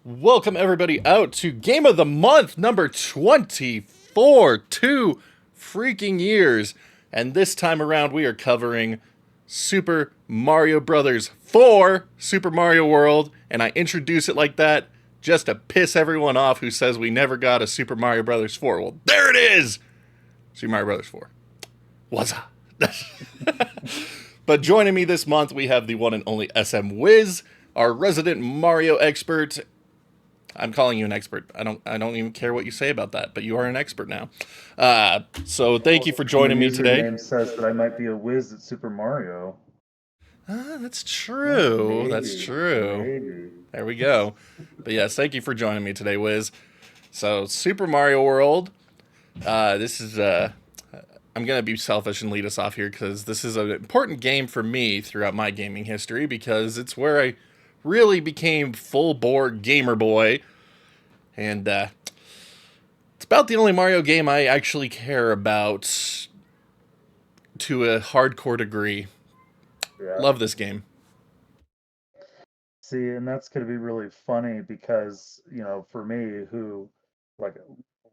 Welcome everybody out to Game of the Month number 24. 2 freaking years. And this time around we are covering Super Mario Brothers 4 Super Mario World. And I introduce it like that just to piss everyone off who says we never got a Super Mario Brothers 4. Well, there it is! Super Mario Brothers 4. What's up? But joining me this month, we have the one and only SMWiz, our resident Mario expert. I'm calling you an expert. I don't even care what you say about that, but you are an expert now. So thank you for joining me today. Your username says that I might be a whiz at Super Mario. That's true. That's true. Maybe. There we go. But yes, thank you for joining me today, Wiz. So Super Mario World. This is I'm gonna be selfish and lead us off here because this is an important game for me throughout my gaming history because it's where I really became full bore gamer boy, and it's about the only Mario game I actually care about to a hardcore degree. Yeah. Love this game. See, and that's going to be really funny because, for me, who like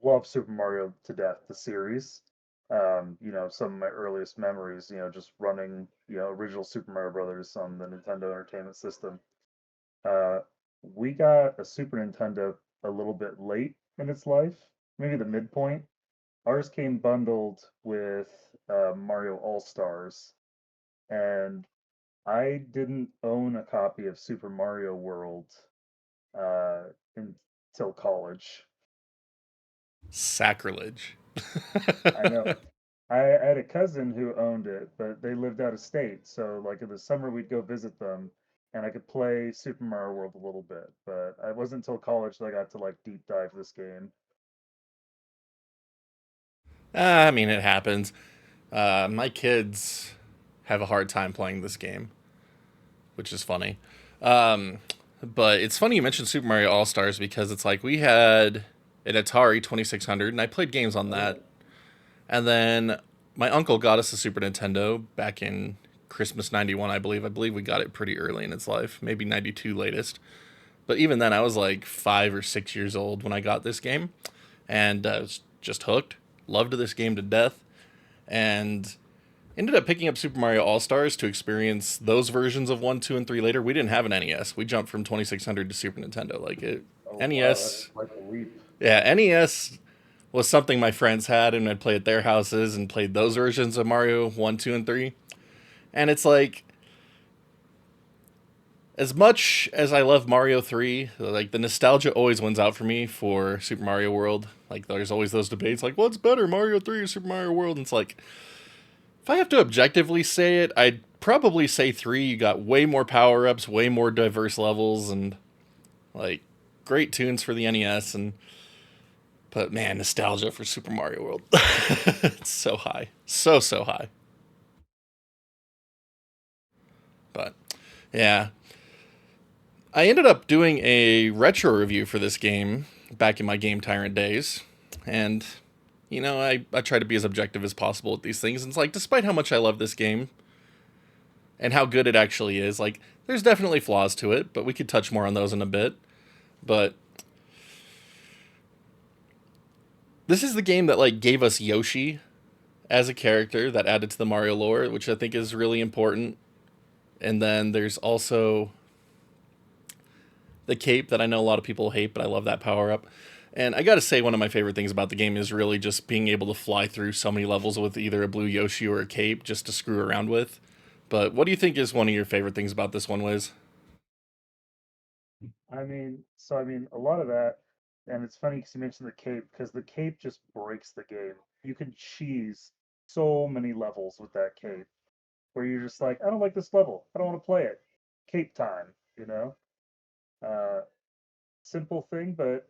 love Super Mario to death, the series, some of my earliest memories, just running, original Super Mario Brothers on the Nintendo Entertainment System. Uh, we got a Super Nintendo a little bit late in its life, maybe the midpoint. Ours came bundled with Mario All Stars, and I didn't own a copy of Super Mario World uh, until college. Sacrilege. I know. I had a cousin who owned it, but they lived out of state. So, like in the summer, we'd go visit them, and I could play Super Mario World a little bit. But it wasn't until college that I got to like deep dive this game. I mean, it happens. My kids have a hard time playing this game, which is funny. Um, but it's funny you mentioned Super Mario All Stars because it's like we had an Atari 2600, and I played games on Oh, that. And then my uncle got us a Super Nintendo back in Christmas '91, I believe. I believe we got it pretty early in its life, maybe '92 latest. But even then, I was like 5 or 6 years old when I got this game, and was just hooked. Loved this game to death, and ended up picking up Super Mario All Stars to experience those versions of 1, 2, and 3 later. We didn't have an NES. We jumped from 2600 to Super Nintendo. Like it, oh wow, that's NES, quite the leap. yeah, NES was something my friends had, and I'd play at their houses and played those versions of Mario 1, 2, and 3. And it's like, as much as I love Mario 3, like the nostalgia always wins out for me for Super Mario World. Like there's always those debates like what's better, Mario 3 or Super Mario World? And it's like if I have to objectively say it, I'd probably say 3. You got way more power-ups, way more diverse levels, and like great tunes for the NES. And but man, nostalgia for Super Mario World. It's so high. So high. But yeah, I ended up doing a retro review for this game back in my Game Tyrant days. And, I try to be as objective as possible with these things. And it's like, despite how much I love this game and how good it actually is, like, there's definitely flaws to it, but we could touch more on those in a bit. But this is the game that, like, gave us Yoshi as a character that added to the Mario lore, which I think is really important. And then there's also the cape that I know a lot of people hate, but I love that power up. And I gotta say, one of my favorite things about the game is really just being able to fly through so many levels with either a blue Yoshi or a cape just to screw around with. But what do you think is one of your favorite things about this one, Wiz? A lot of that, and it's funny because you mentioned the cape, because the cape just breaks the game. You can cheese so many levels with that cape, where you're just like, I don't like this level, I don't want to play it. Cape time, you know? Uh, Simple thing, but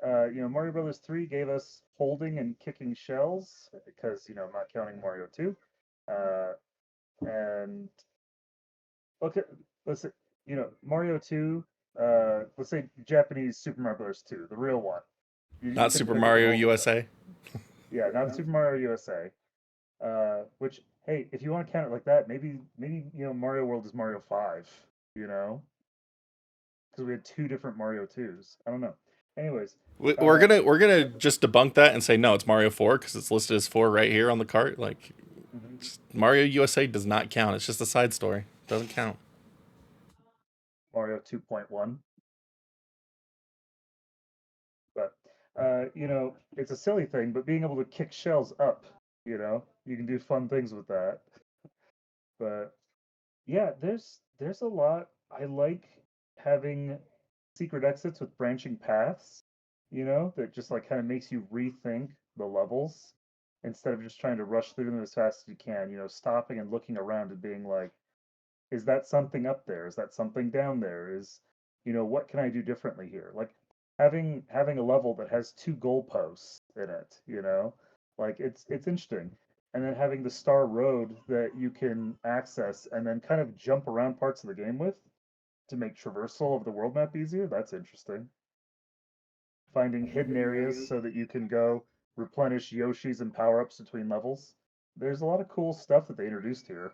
Mario Brothers 3 gave us holding and kicking shells, because, I'm not counting Mario 2. Uh, and okay, let's say, Mario 2, let's say Japanese Super Mario Bros. 2, the real one. You Not couldn't Super pick up the Mario golden shell. USA? Yeah, not Super Mario USA. Which, hey, if you want to count it like that, maybe Mario World is Mario 5, you know? because we had two different Mario 2s. I don't know. Anyways, We're uh, gonna just debunk that and say no, it's Mario 4 because it's listed as 4 right here on the cart. Like mhm, Mario USA does not count. It's just a side story. Doesn't count. Mario 2.1. But it's a silly thing, but being able to kick shells up, you can do fun things with that. But yeah, there's a lot. I like having secret exits with branching paths, that just like kind of makes you rethink the levels instead of just trying to rush through them as fast as you can, stopping and looking around and being like, is that something up there? Is that something down there? What can I do differently here? Like having a level that has two goalposts in it, like it's interesting. And then having the star road that you can access and then kind of jump around parts of the game with to make traversal of the world map easier. That's interesting. Finding hidden areas so that you can go replenish Yoshis and power ups between levels. There's a lot of cool stuff that they introduced here.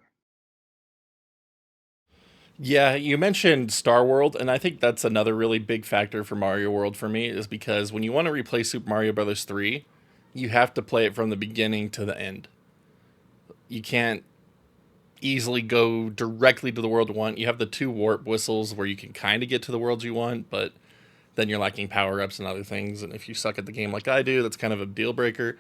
Yeah, you mentioned Star World, and I think that's another really big factor for Mario World for me is because when you want to replay Super Mario Brothers 3, you have to play it from the beginning to the end. You can't easily go directly to the world you want. You have the two warp whistles where you can kind of get to the worlds you want, but then you're lacking power ups and other things. And if you suck at the game like I do, that's kind of a deal breaker.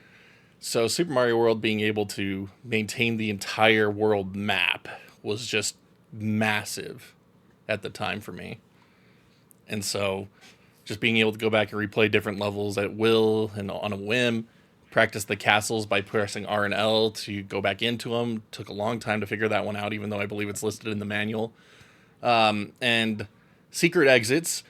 So, Super Mario World being able to maintain the entire world map was just massive at the time for me. And so, just being able to go back and replay different levels at will and on a whim, practice the castles by pressing R and L to go back into them took a long time to figure that one out, even though I believe it's listed in the manual. And secret exits,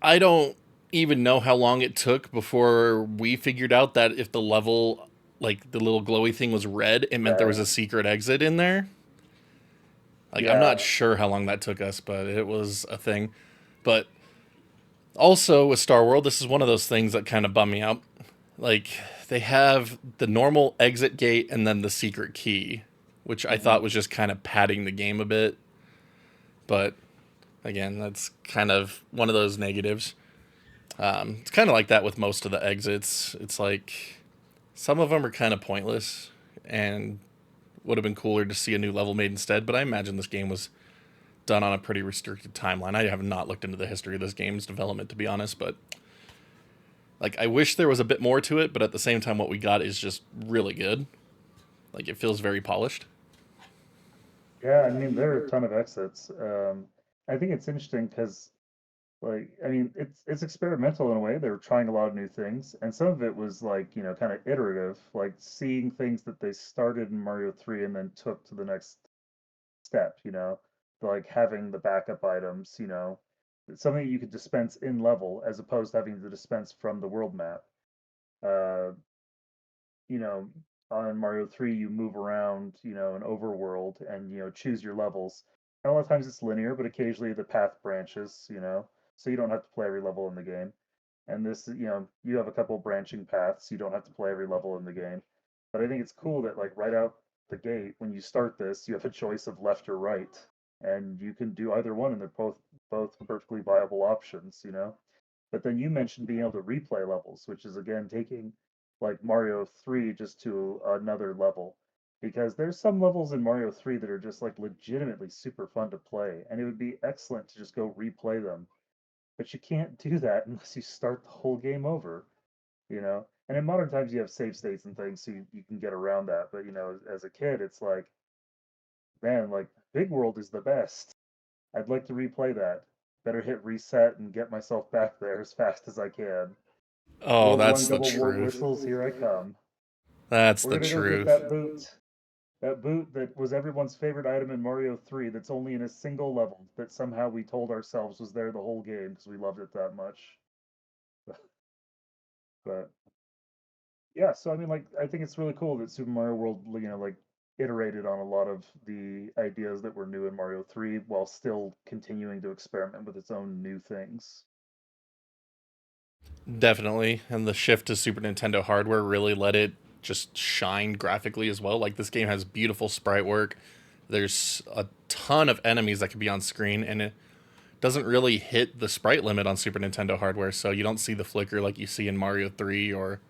I don't even know how long it took before we figured out that if the level, like the little glowy thing was red, it meant there was Right. a secret exit in there. Like, I'm not Yeah. sure how long that took us, but it was a thing. But also with Star World, this is one of those things that kind of bum me out. Like, they have the normal exit gate and then the secret key, which I hmm thought was just kind of padding the game a bit. But again, that's kind of one of those negatives. It's kind of like that with most of the exits. It's like some of them are kind of pointless and would have been cooler to see a new level made instead. But I imagine this game was done on a pretty restricted timeline. I have not looked into the history of this game's development, to be honest, but like I wish there was a bit more to it. But at the same time, what we got is just really good. Like it feels very polished. Yeah, I mean, there are a ton of exits. I think it's interesting because, like, I mean, it's experimental in a way. They were trying a lot of new things, and some of it was like, kind of iterative, like seeing things that they started in Mario 3 and then took to the next step, like having the backup items, it's something you could dispense in level as opposed to having to dispense from the world map. Uh, you know, on Mario 3, you move around, an overworld and, choose your levels. And a lot of times it's linear, but occasionally the path branches, so you don't have to play every level in the game. And this, you have a couple branching paths. You don't have to play every level in the game. But I think it's cool that, like, right out the gate, when you start this, you have a choice of left or right. And you can do either one, and they're both perfectly viable options. But then you mentioned being able to replay levels, which is again taking like Mario 3 just to another level. Because there's some levels in Mario 3 that are just like legitimately super fun to play, and it would be excellent to just go replay them. But you can't do that unless you start the whole game over. And in modern times, you have save states and things, so you can get around that. But, as a kid, it's like, man, like Big World is the best. I'd like to replay that. Better hit reset and get myself back there as fast as I can. Oh, World that's one the double wart truth. whistles, here I come. That's We're the gonna go get truth. that boot. That boot that was everyone's favorite item in Mario 3 that's only in a single level that somehow we told ourselves was there the whole game because we loved it that much. But yeah, so I mean, like, I think it's really cool that Super Mario World, like, iterated on a lot of the ideas that were new in Mario 3 while still continuing to experiment with its own new things. Definitely. And the shift to Super Nintendo hardware really let it just shine graphically as well. Like this game has beautiful sprite work. There's a ton of enemies that can be on screen, and it doesn't really hit the sprite limit on Super Nintendo hardware, so you don't see the flicker like you see in Mario 3 or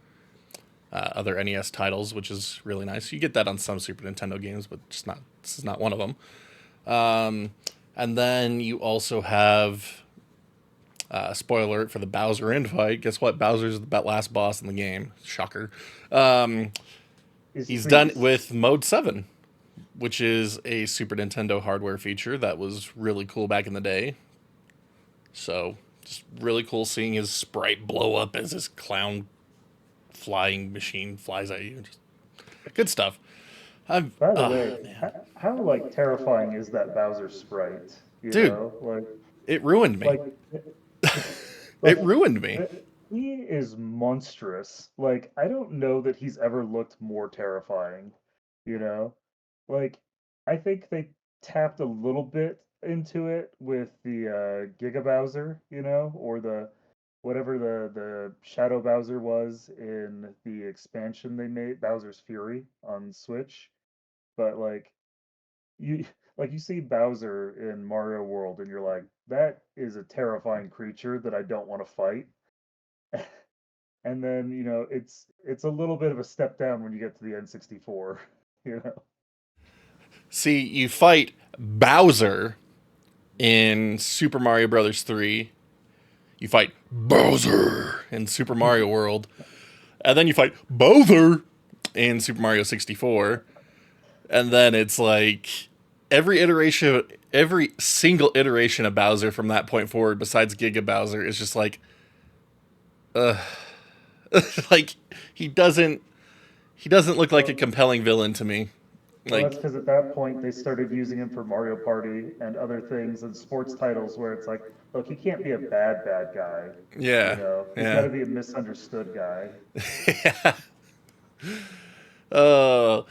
other NES titles, which is really nice. You get that on some Super Nintendo games, but just not. This is not one of them. And then you also have, spoiler alert for the Bowser infight. Guess what? Bowser's the last boss in the game. Shocker. He's done with Mode 7, which is a Super Nintendo hardware feature that was really cool back in the day. So, just really cool seeing his sprite blow up as his clown flying machine flies at you. Just good stuff. By the way, how like terrifying is that Bowser sprite? You Dude, know, like it ruined me. Like It ruined me. he is monstrous. Like I don't know that he's ever looked more terrifying. You know, like I think they tapped a little bit into it with the Giga Bowser, you know, or the whatever the Shadow Bowser was in the expansion they made, Bowser's Fury on Switch. But you you see Bowser in Mario World and you're like, that is a terrifying creature that I don't want to fight. And then, it's a little bit of a step down when you get to the N64, you know. See, you fight Bowser in Super Mario Brothers 3. You fight Bowser in Super Mario World. And then you fight Bowser in Super Mario 64. And then it's like every single iteration of Bowser from that point forward, besides Giga Bowser, is just like, like he doesn't look like a compelling villain to me. Well, Like, that's because at that point they started using him for Mario Party and other things and sports titles where it's like, look, he can't be a bad guy. yeah, He's got yeah. to be a misunderstood guy. Yeah. Oh,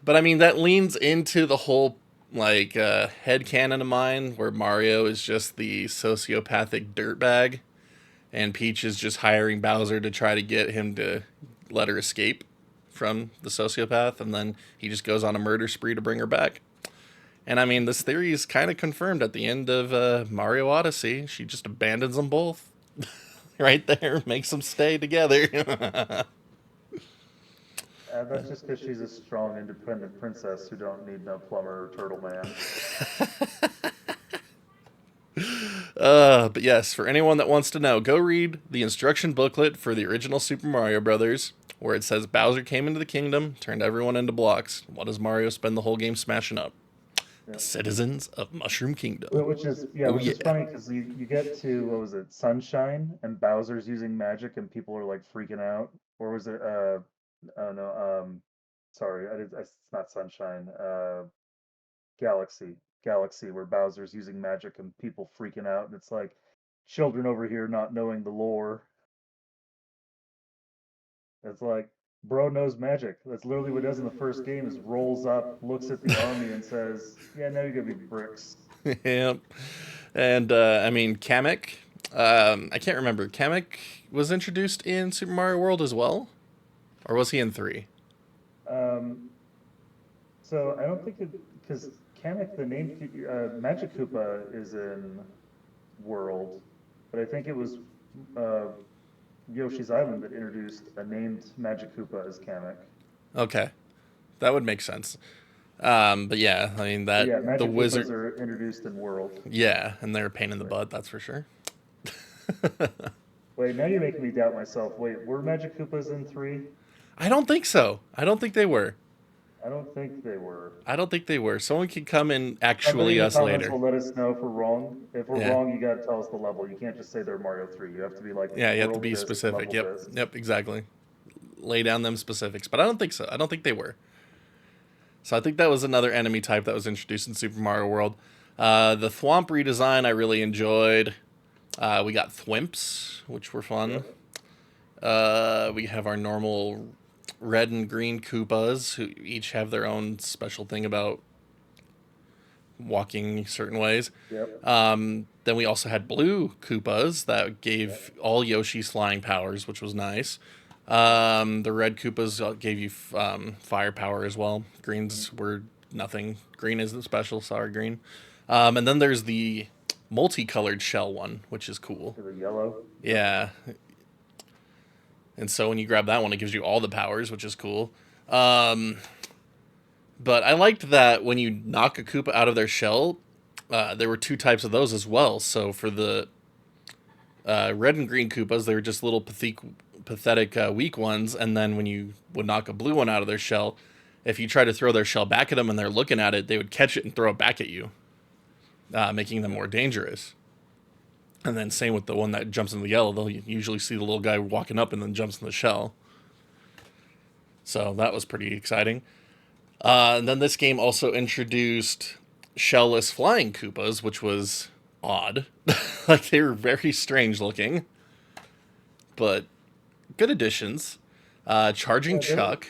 but I mean that leans into the whole like headcanon of mine where Mario is just the sociopathic dirtbag and Peach is just hiring Bowser to try to get him to let her escape from the sociopath, and then he just goes on a murder spree to bring her back. And I mean, this theory is kind of confirmed at the end of Mario Odyssey. She just abandons them both right there, makes them stay together. That's just because she's a strong, independent princess who don't need no plumber or turtle man. But yes, for anyone that wants to know, go read the instruction booklet for the original Super Mario Brothers, where it says Bowser came into the kingdom, turned everyone into blocks. What does Mario spend the whole game smashing up? Yeah. The citizens of Mushroom Kingdom. Which is funny because you get to what was it, Sunshine, and Bowser's using magic, and people are like freaking out. Or was it? Oh no, sorry, it's not Sunshine. Galaxy, where Bowser's using magic and people freaking out, and it's like children over here not knowing the lore. It's like, bro knows magic. That's literally what he does in the first game is rolls up, looks at the army and says, yeah, now you're gonna be bricks. Yep. And I mean, Kamek. I can't remember. Kamek was introduced in Super Mario World as well, or was he in 3? So I don't think because Kamek, the name Magic Koopa is in World, but I think it was uh, Yoshi's Island that introduced a named Magic Koopa as Kamek. Okay, that would make sense. But yeah, I mean But yeah, the Magic wizard. Koopas are introduced in World. Yeah, and they're a pain in the butt, that's for sure. Wait, now you're making me doubt myself. Wait, were Magic Koopas in 3? I don't think so. I don't think they were. I don't think they were. I don't think they were. Someone can come and Somebody actually in the us comments later. will let us know if we're wrong. If we're Yeah. wrong, you gotta tell us the level. You can't just say they're Mario 3. You have to be like Yeah, you have to world be this, specific. level Yep. this. Yep, exactly. Lay down them specifics. But I don't think so. I don't think they were. So I think that was another enemy type that was introduced in Super Mario World. The Thwomp redesign I really enjoyed. We got Thwimps, which were fun. We have our normal red and green Koopas, who each have their own special thing about walking certain ways. Yep. Then we also had blue Koopas that gave all Yoshi's flying powers, which was nice. The red Koopas gave you firepower as well. Greens were nothing. Green isn't special. Sorry, green. And then there's the multicolored shell one, which is cool. The yellow. Yeah. And so when you grab that one, it gives you all the powers, which is cool. But I liked that when you knock a Koopa out of their shell, there were 2 types of those as well. So for the red and green Koopas, they were just little pathetic weak ones. And then when you would knock a blue one out of their shell, if you try to throw their shell back at them and they're looking at it, they would catch it and throw it back at you, making them more dangerous. And then same with the one that jumps in the yellow. They'll usually see the little guy walking up and then jumps in the shell. So that was pretty exciting. And then this game also introduced shellless flying Koopas, which was odd. Like, they were very strange looking. But good additions. Charging Chuck.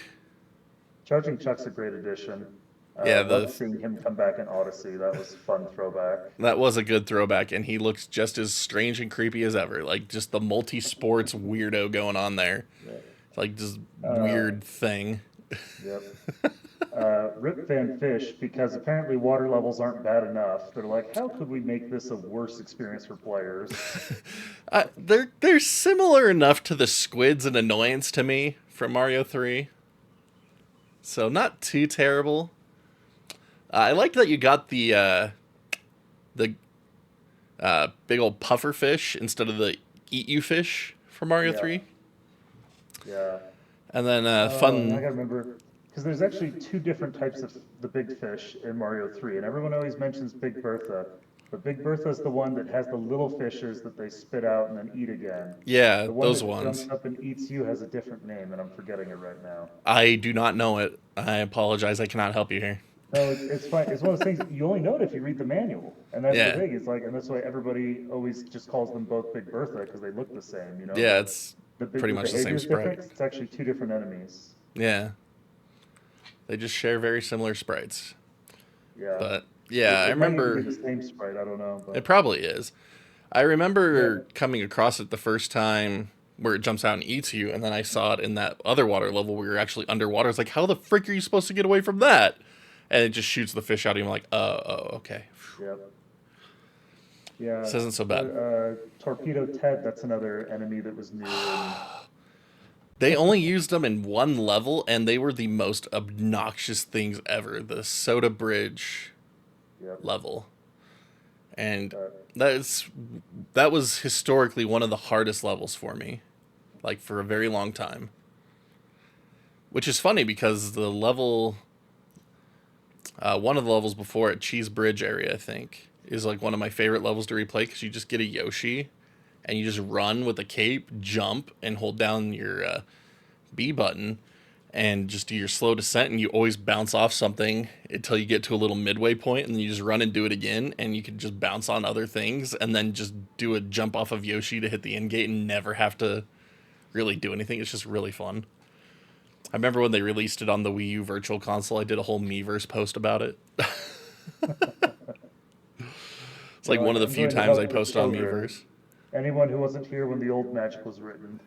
Charging Chuck's a great addition. Yeah, loved seeing him come back in Odyssey. That was a fun throwback. That was a good throwback, and he looks just as strange and creepy as ever. Like, just the multi-sports weirdo going on there. Yeah. Like, this weird thing. Yep. Rip Van Fish, because apparently water levels aren't bad enough. They're like, how could we make this a worse experience for players? They're similar enough to the squids and annoyance to me from Mario 3. So not too terrible. I liked that you got the big old puffer fish instead of the eat you fish from Mario 3. Yeah. And then fun. I gotta remember, because there's actually 2 different types of the big fish in Mario 3, and everyone always mentions Big Bertha. But Big Bertha is the one that has the little fishes that they spit out and then eat again. Yeah, the one those that ones. Jumps up and eats you has a different name, and I'm forgetting it right now. I do not know it. I apologize. I cannot help you here. No, it's fine. It's one of those things you only know it if you read the manual, and that's the thing. It's like, and that's why everybody always just calls them both Big Bertha because they look the same. You know. Yeah, it's pretty much the same sprite. It's actually 2 different enemies. Yeah. They just share very similar sprites. Yeah. But yeah, I remember. Might be the same sprite. I don't know. But... It probably is. I remember coming across it the first time where it jumps out and eats you, and then I saw it in that other water level where you're actually underwater. It's like, how the frick are you supposed to get away from that? And it just shoots the fish out of you. I'm like, oh, okay. Yep. Yeah. This isn't so bad. Torpedo Ted, that's another enemy that was new. They only used them in 1 level, and they were the most obnoxious things ever. The Soda Bridge level. And that was historically one of the hardest levels for me. Like, for a very long time. Which is funny, because the level... one of the levels before it, Cheese Bridge area, I think, is like one of my favorite levels to replay, because you just get a Yoshi and you just run with a cape, jump, and hold down your B button and just do your slow descent, and you always bounce off something until you get to a little midway point, and then you just run and do it again, and you can just bounce on other things and then just do a jump off of Yoshi to hit the end gate and never have to really do anything. It's just really fun. I remember when they released it on the Wii U Virtual Console, I did a whole Miiverse post about it. It's like one of the few times I posted on Miiverse. Anyone who wasn't here when the old Magic was written.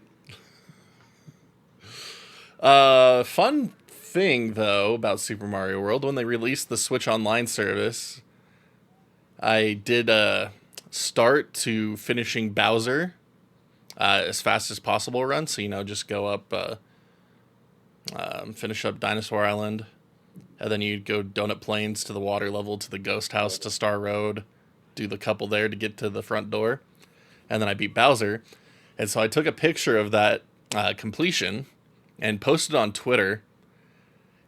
Fun thing, though, about Super Mario World, when they released the Switch Online service, I did a start to finishing Bowser as fast as possible run. So, just go up... finish up Dinosaur Island, and then you go Donut Plains to the water level to the Ghost House to Star Road, do the couple there to get to the front door, and then I beat Bowser. And so I took a picture of that completion and posted on Twitter,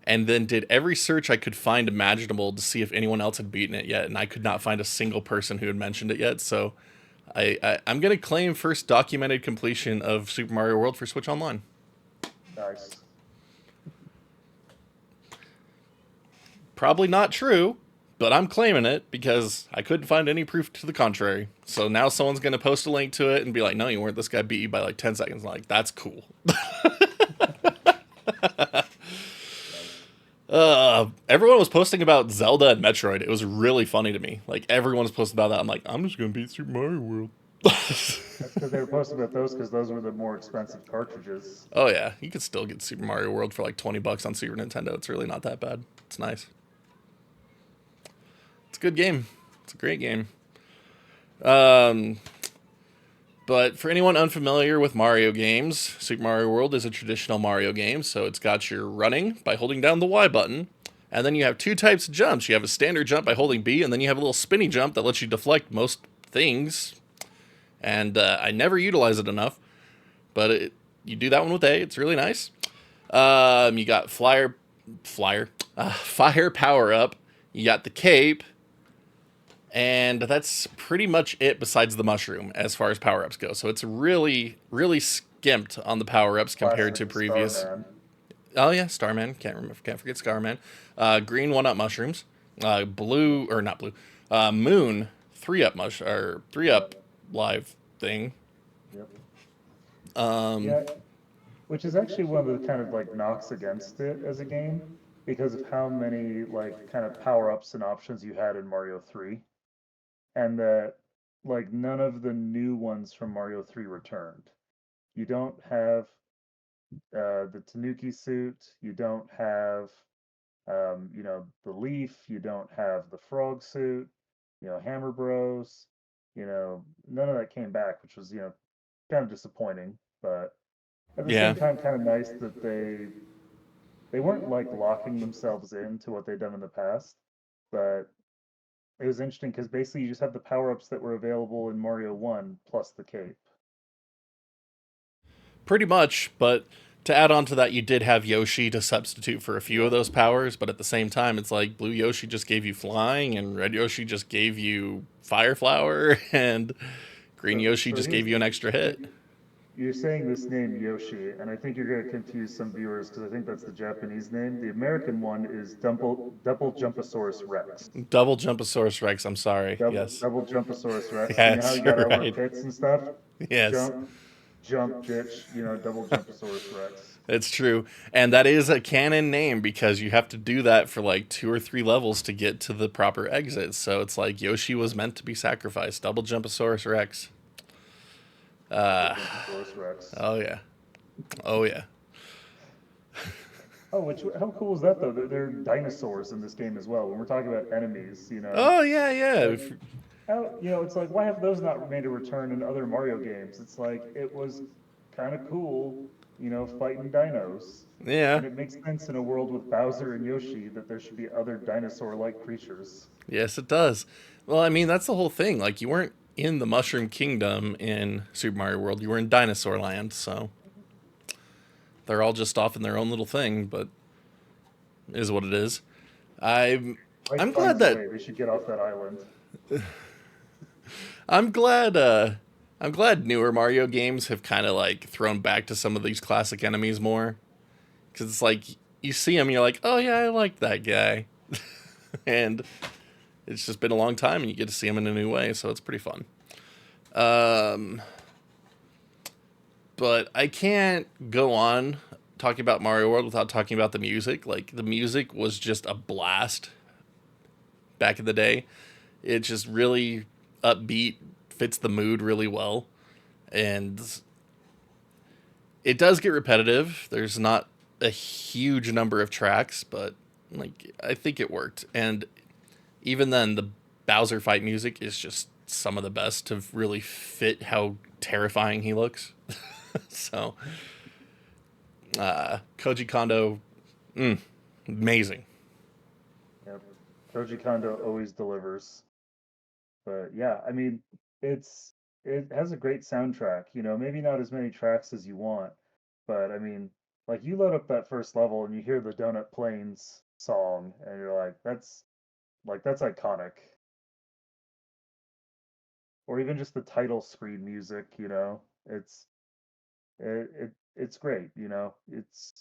and then did every search I could find imaginable to see if anyone else had beaten it yet, and I could not find a single person who had mentioned it yet. So I'm going to claim first documented completion of Super Mario World for Switch Online. Nice. Probably not true, but I'm claiming it because I couldn't find any proof to the contrary. So now someone's going to post a link to it and be like, no, you weren't. This guy beat you by like 10 seconds. I'm like, that's cool. Everyone was posting about Zelda and Metroid. It was really funny to me. Like, everyone was posting about that. I'm like, I'm just going to beat Super Mario World. That's because they were posting about those because those were the more expensive cartridges. Oh, yeah. You could still get Super Mario World for like $20 on Super Nintendo. It's really not that bad. It's nice. It's a good game. It's a great game. But for anyone unfamiliar with Mario games, Super Mario World is a traditional Mario game, so it's got your running by holding down the Y button, and then you have two types of jumps. You have a standard jump by holding B, and then you have a little spinny jump that lets you deflect most things, and I never utilize it enough, but you do that one with A. It's really nice. You got fire power-up, you got the cape, and that's pretty much it besides the mushroom as far as power-ups go. So it's really, really skimped on the power-ups compared to previous. Starman. Oh yeah, Starman. Can't forget Starman. Green 1-up mushrooms. Blue or not blue. Moon 3-up live thing. Yep. Um, Yeah, which is actually one of the kind of like knocks against it as a game because of how many like kind of power-ups and options you had in Mario 3, and that like none of the new ones from Mario 3 returned. You don't have the Tanuki suit, you don't have the leaf, you don't have the frog suit, Hammer Bros, none of that came back, which was, kind of disappointing, but at the yeah. same time kind of nice that they weren't like locking themselves into what they'd done in the past, but it was interesting because basically you just have the power-ups that were available in Mario 1 plus the cape. Pretty much, but to add on to that, you did have Yoshi to substitute for a few of those powers, but at the same time, it's like Blue Yoshi just gave you flying, and Red Yoshi just gave you Fire Flower, and Green Yoshi just gave you an extra hit. You're saying this name Yoshi, and I think you're going to confuse some viewers because I think that's the Japanese name. The American one is Double Jumpasaurus Rex. Double Jumpasaurus Rex, I'm sorry. Yes. Double Jumpasaurus Rex. You know how Yes, you got you're over right. pits and stuff? Yes. Jump, ditch, Double Jumpasaurus Rex. It's true. And that is a canon name because you have to do that for like 2 or 3 levels to get to the proper exit. So it's like Yoshi was meant to be sacrificed. Double Jumpasaurus Rex. Jumpasaurus Rex. Oh, yeah. Oh, yeah. Oh, how cool is that, though? They're dinosaurs in this game as well. When we're talking about enemies, Oh, yeah, yeah. It's like, why have those not made a return in other Mario games? It's like, it was kind of cool, fighting dinos. Yeah. And it makes sense in a world with Bowser and Yoshi that there should be other dinosaur-like creatures. Yes, it does. Well, I mean, that's the whole thing. Like, you weren't in the Mushroom Kingdom in Super Mario World. You were in Dinosaur Land, so they're all just off in their own little thing, but it is what it is. I'm glad that they should get off that island. I'm glad newer Mario games have kind of like thrown back to some of these classic enemies more, because it's like you see them, you're like, oh yeah, I like that guy, and it's just been a long time, and you get to see him in a new way, so it's pretty fun. But I can't go on talking about Mario World without talking about the music. Like, the music was just a blast back in the day. It just really upbeat, fits the mood really well, and it does get repetitive. There's not a huge number of tracks, but like I think it worked. And even then, the Bowser fight music is just some of the best to really fit how terrifying he looks. So, Koji Kondo, amazing. Yep. Koji Kondo always delivers. But yeah, I mean, it has a great soundtrack. Maybe not as many tracks as you want, but I mean, like you load up that first level and you hear the Donut Plains song, and you're like, that's iconic. Or even just the title screen music, it's great. It's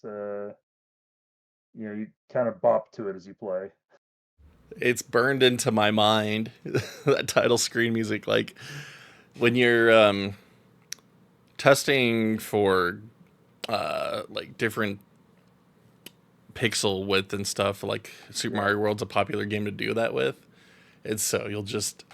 you kind of bop to it as you play. It's burned into my mind, that title screen music. Like, when you're testing for like different pixel width and stuff, like Super Mario World's a popular game to do that with. And so you'll just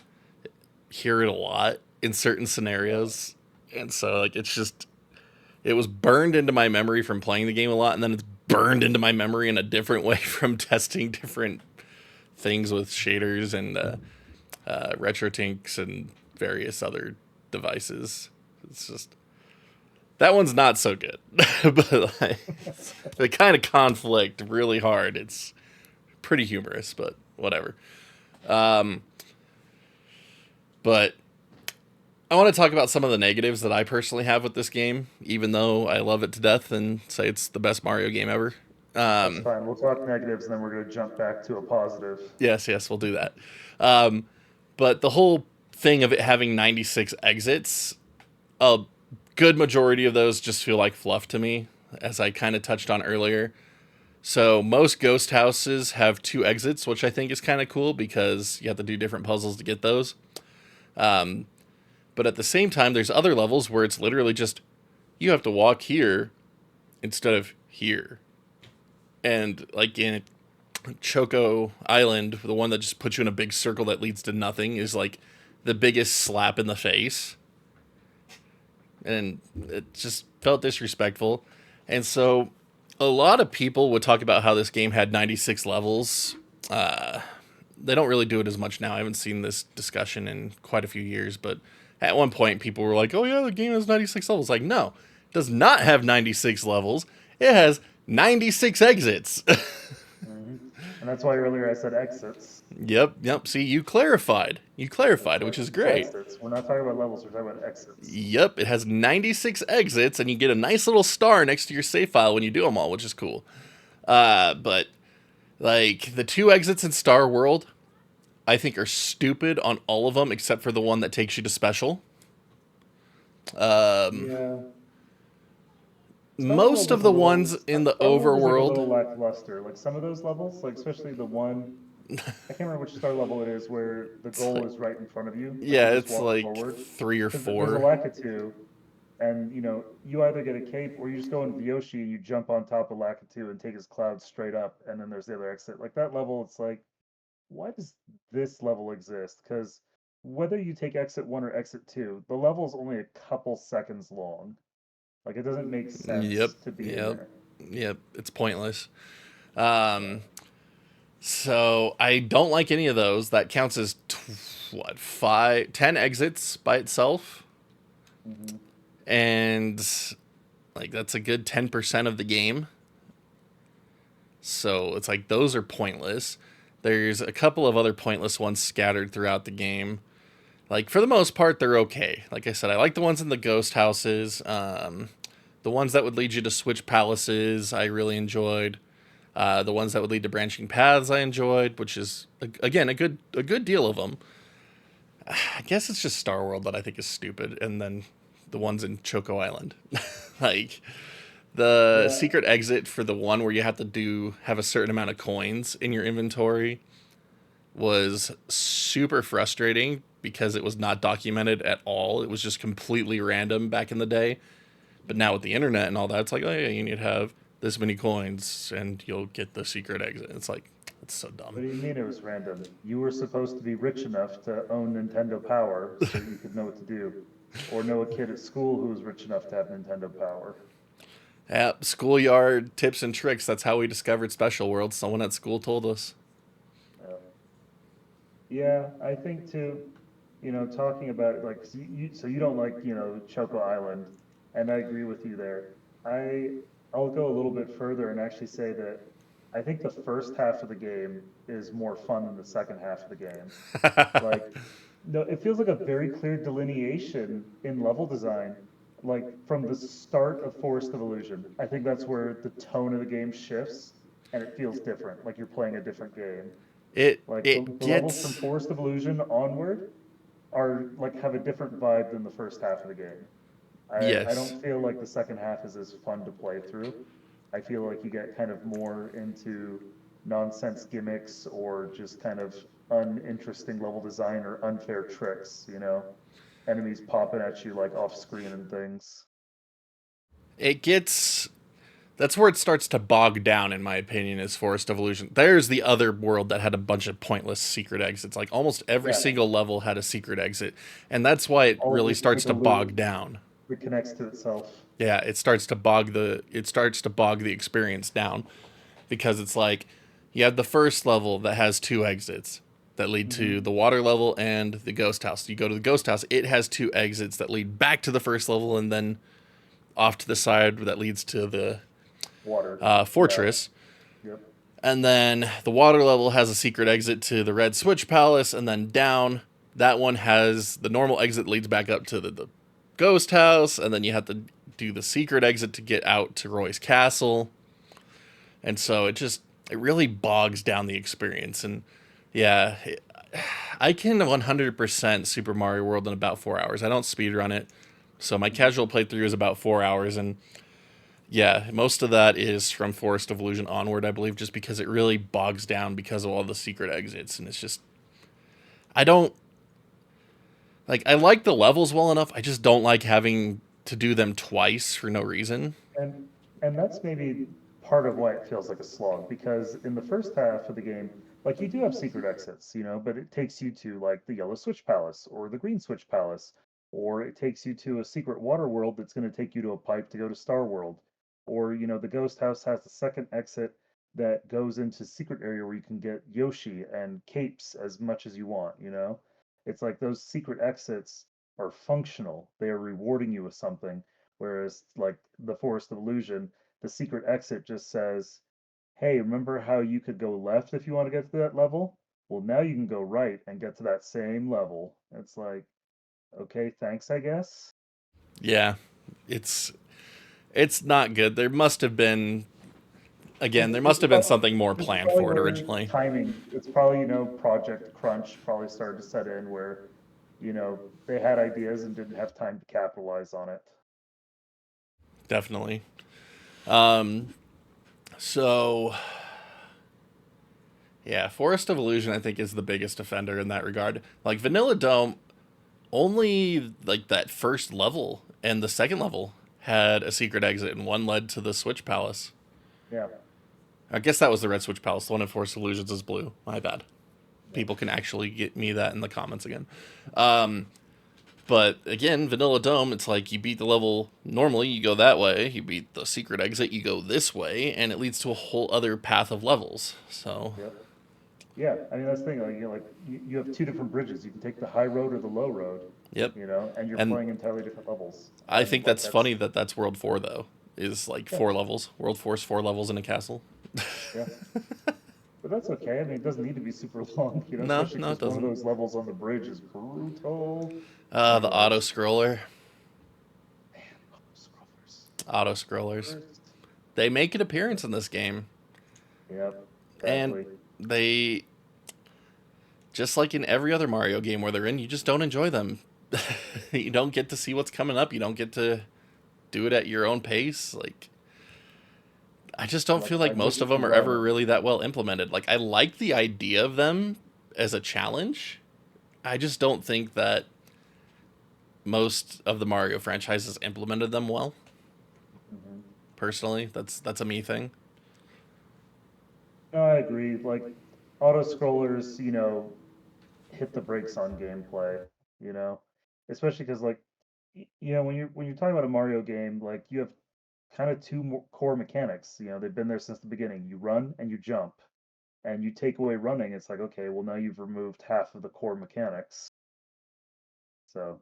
hear it a lot in certain scenarios. And so like it was burned into my memory from playing the game a lot, and then it's burned into my memory in a different way from testing different things with shaders. And RetroTinks and various other devices. It's just that one's not so good, but like, the kind of conflict really hard. It's pretty humorous, but whatever. But I want to talk about some of the negatives that I personally have with this game, even though I love it to death and say it's the best Mario game ever. That's fine. We'll talk negatives, and then we're going to jump back to a positive. Yes, we'll do that. But the whole thing of it having 96 exits, a good majority of those just feel like fluff to me, as I kind of touched on earlier. So most ghost houses have 2 exits, which I think is kind of cool because you have to do different puzzles to get those. But at the same time, there's other levels where it's literally just, you have to walk here instead of here. And like in Choco Island, the one that just puts you in a big circle that leads to nothing, is like the biggest slap in the face. And it just felt disrespectful. And so a lot of people would talk about how this game had 96 levels. They don't really do it as much now. I haven't seen this discussion in quite a few years, but at one point people were like, oh yeah, the game has 96 levels. Like, no, it does not have 96 levels. It has 96 exits. Mm-hmm. And that's why earlier I said exits. Yep. See, you clarified, which is great. Exits. We're not talking about levels, we're talking about exits. Yep, it has 96 exits, and you get a nice little star next to your save file when you do them all, which is cool. But like the 2 exits in Star World, I think are stupid on all of them except for the one that takes you to special. Yeah. Most of the ones in the overworld, like a little lackluster. Like some of those levels, like especially the one, I can't remember which star level it is, where the goal is right in front of you. Yeah, it's like forward. 3 or 4. There's a Lakitu, and you either get a cape or you just go into the Yoshi and you jump on top of Lakitu and take his cloud straight up, and then there's the other exit. Like that level, it's like, why does this level exist? Because whether you take exit 1 or exit 2, the level is only a couple seconds long. Like, it doesn't make sense to be in there. Yep, it's pointless. So I don't like any of those. That counts as 10 exits by itself. Mm-hmm. And like that's a good 10% of the game. So it's like those are pointless. There's a couple of other pointless ones scattered throughout the game. Like, for the most part, they're okay. Like I said, I like the ones in the ghost houses. The ones that would lead you to switch palaces, I really enjoyed. The ones that would lead to branching paths, I enjoyed, which is, again, a good deal of them. I guess it's just Star World that I think is stupid, and then the ones in Choco Island. Like, the secret exit for the one where you have to have a certain amount of coins in your inventory was super frustrating because it was not documented at all. It was just completely random back in the day. But now with the internet and all that, it's like, oh yeah, you need to have this many coins and you'll get the secret exit. It's like, it's so dumb. What do you mean it was random? You were supposed to be rich enough to own Nintendo Power so you could know what to do. Or know a kid at school who was rich enough to have Nintendo Power. Yeah, schoolyard tips and tricks. That's how we discovered Special World. Someone at school told us. Yeah, I think too, talking about like, so you don't like, Choco Island, and I agree with you there. I'll go a little bit further and actually say that I think the first half of the game is more fun than the second half of the game. Like, no, it feels like a very clear delineation in level design, like from the start of Forest of Illusion. I think that's where the tone of the game shifts, and it feels different, like you're playing a different game. The levels from Forest of Illusion onward are like have a different vibe than the first half of the game. I don't feel like the second half is as fun to play through. I feel like you get kind of more into nonsense gimmicks or just kind of uninteresting level design or unfair tricks, enemies popping at you like off screen and things. That's where it starts to bog down, in my opinion, is Forest of Illusion. There's the other world that had a bunch of pointless secret exits. Like, almost every single level had a secret exit. And that's why it really starts to bog down. It connects to itself. Yeah, it starts to bog the experience down. Because it's like, you have the first level that has 2 exits. that lead Mm-hmm. to the water level and the ghost house. You go to the ghost house, it has 2 exits that lead back to the first level and then off to the side that leads to the Water. Yeah. fortress. Yep. And then the water level has a secret exit to the Red Switch Palace, and then down, that one has the normal exit leads back up to the ghost house, and then you have to do the secret exit to get out to Roy's castle. And so it really bogs down the experience. And yeah, I can 100% Super Mario World in about 4 hours. I don't speedrun it. So my casual playthrough is about 4 hours, and yeah, most of that is from Forest of Illusion onward, I believe, just because it really bogs down because of all the secret exits, and it's just I don't I like the levels well enough. I just don't like having to do them twice for no reason. And and that's maybe part of why it feels like a slog, because in the first half of the game, like you do have secret exits, but it takes you to like the yellow switch palace or the green switch palace, or it takes you to a secret water world that's going to take you to a pipe to go to Star World, or the ghost house has the second exit that goes into secret area where you can get Yoshi and capes as much as you want. It's like those secret exits are functional. They are rewarding you with something. Whereas, like the Forest of Illusion, the secret exit just says, hey, remember how you could go left if you want to get to that level? Well, now you can go right and get to that same level. It's like, okay, thanks, I guess. Yeah, it's it's not good. There must It's have been probably something more it's planned probably for it where originally. timing. It's probably project crunch probably started to set in where they had ideas and didn't have time to capitalize on it. Definitely. Um, so yeah, Forest of Illusion I think is the biggest offender in that regard. Like Vanilla Dome, only like that first level and the second level had a secret exit, and one led to the Switch Palace. Yeah, I guess that was the Red Switch Palace. The one in Forest of Illusions is blue. My bad. yeah. People can actually get me that in the comments again. Um, but again, Vanilla Dome, it's like you beat the level normally, you go that way. You beat the secret exit, you go this way, and it leads to a whole other path of levels. So, Yep. Yeah, I mean that's the thing. You have two different bridges. You can take the high road or the low road, yep. and you're And playing entirely different levels. I And think like that's that's funny that that's World 4, though, is like yeah, 4 levels. World 4 is 4 levels in a castle. yeah. But that's okay. I mean, it doesn't need to be super long, No, especially no, it because one of doesn't. those levels on the bridge is brutal. The auto Anyways, scroller. man, scrollers. Auto scrollers. Worst. They make an appearance in this game. Yep, And sadly. they, just like in every other Mario game where they're in, you just don't enjoy them. You don't get to see what's coming up. You don't get to do it at your own pace. Like, I just don't Like feel I like did most it of to them are ever run. really that well implemented. Like, I like the idea of them as a challenge. I just don't think that most of the Mario franchises implemented them well. Hmm. Personally, that's a me thing. No, I agree. Like auto scrollers, hit the brakes on gameplay, you know, especially because like when you're talking about a Mario game, like you have kind of two core mechanics. They've been there since the beginning. You run and you jump, and you take away running. It's like okay, well now you've removed half of the core mechanics. So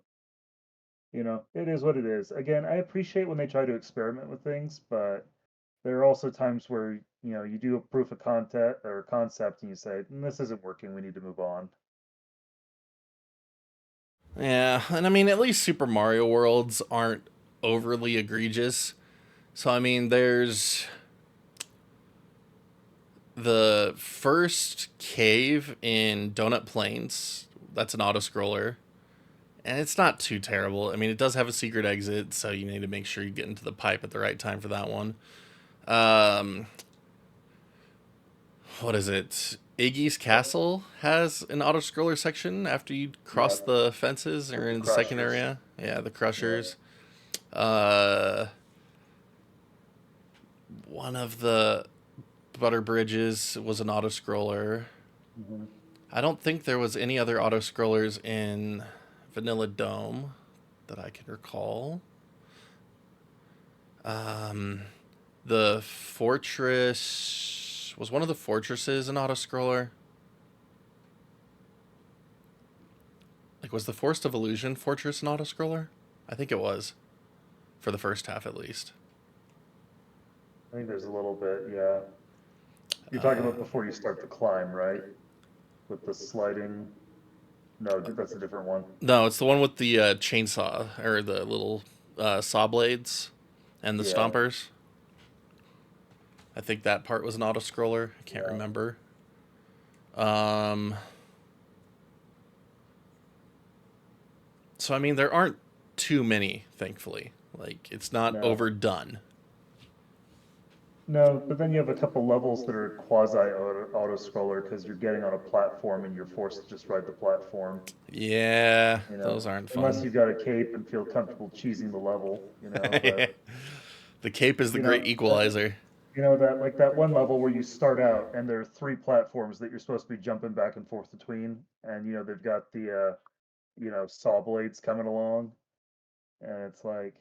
it is what it is. Again, I appreciate when they try to experiment with things, but there are also times where you do a proof of concept or concept and you say this isn't working. We need to move on. Yeah, and I mean, at least Super Mario Worlds aren't overly egregious. So, I mean, there's the first cave in Donut Plains. That's an auto scroller. And it's not too terrible. I mean, it does have a secret exit, so you need to make sure you get into the pipe at the right time for that one. Um, what is it? Iggy's Castle has an auto scroller section after you Yeah, cross the fences or with the in the second crushers. area. Yeah, the Yeah. Crushers. Uh, one of the Butter Bridges was an auto scroller. Hmm. I don't think there was any other auto scrollers in Vanilla Dome that I can recall. Um, the Fortress was one of the fortresses an auto scroller. Like, was the Forest of Illusion Fortress an auto-scroller? I think it was. For the first half, at least. I think there's a little bit, yeah. You're talking Uh, about before you start the climb, right? With the sliding. No, that's a different one. no, it's the one with the chainsaw, or the little saw blades and the Yeah, stompers. I think that part was an auto-scroller. I can't yeah. remember. Um, so, I mean, there aren't too many, thankfully. Like, it's not No. overdone. No, but then you have a couple levels that are quasi auto scroller because you're getting on a platform and you're forced to just ride the platform, Yeah, you know, those aren't unless fun. you've got a cape and feel comfortable cheesing the level, but The cape is the you great know, that, equalizer. that like that one level where you start out and there are three platforms that you're supposed to be jumping back and forth between, and they've got the saw blades coming along, and it's like,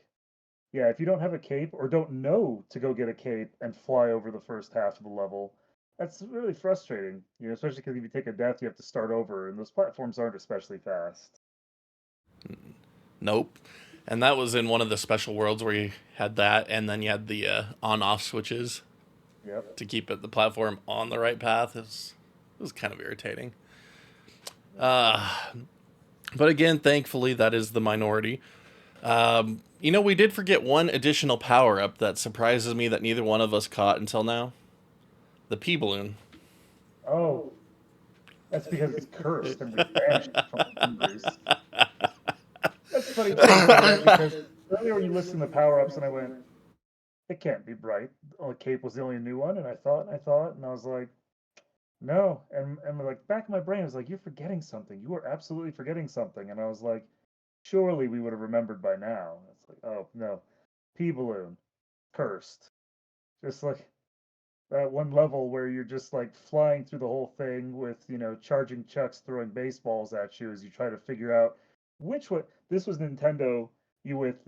yeah, if you don't have a cape or don't know to go get a cape and fly over the first half of the level, that's really frustrating. Especially because if you take a death, you have to start over, and those platforms aren't especially fast. Nope. And that was in one of the special worlds where you had that, and then you had the on-off switches Yep. to keep the platform on the right path. It was kind of irritating. Yep. Uh, but again, thankfully, that is the minority. We did forget one additional power up that surprises me that neither one of us caught until now: the P balloon. Oh, that's because it's cursed and was banished from memories. That's funny too you say that because earlier when you listed the power ups and I went, it can't be bright. Only cape was the only new one, and I thought, and I was like, no, and like back in my brain, I was like, you're forgetting something. You are absolutely forgetting something, and I was like, surely we would have remembered by now. It's like, oh no, P balloon, cursed. Just like that one level where you're just like flying through the whole thing with charging chucks throwing baseballs at you as you try to figure out which one. This was Nintendo. You with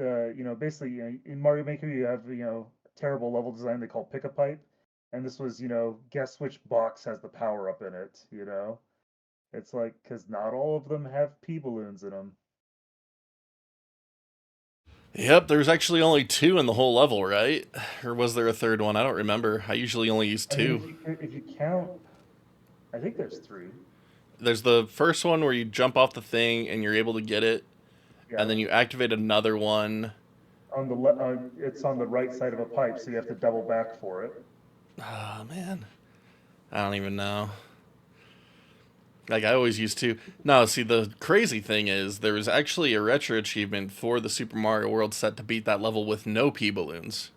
basically in Mario Maker you have terrible level design they call pick a pipe, and this was guess which box has the power up in it. It's like because not all of them have P balloons in them. Yep, there's actually only two in the whole level, right? Or was there a third one? I don't remember. I usually only use I mean, two. if you count, I think there's three. There's the first one where you jump off the thing and you're able to get it, and Yeah, then you activate another one. it's on the right side of a pipe, so you have to double back for it. Oh, man. I don't even know. Like, I always used to. No, see, the crazy thing is, there was actually a retro achievement for the Super Mario World set to beat that level with no P balloons.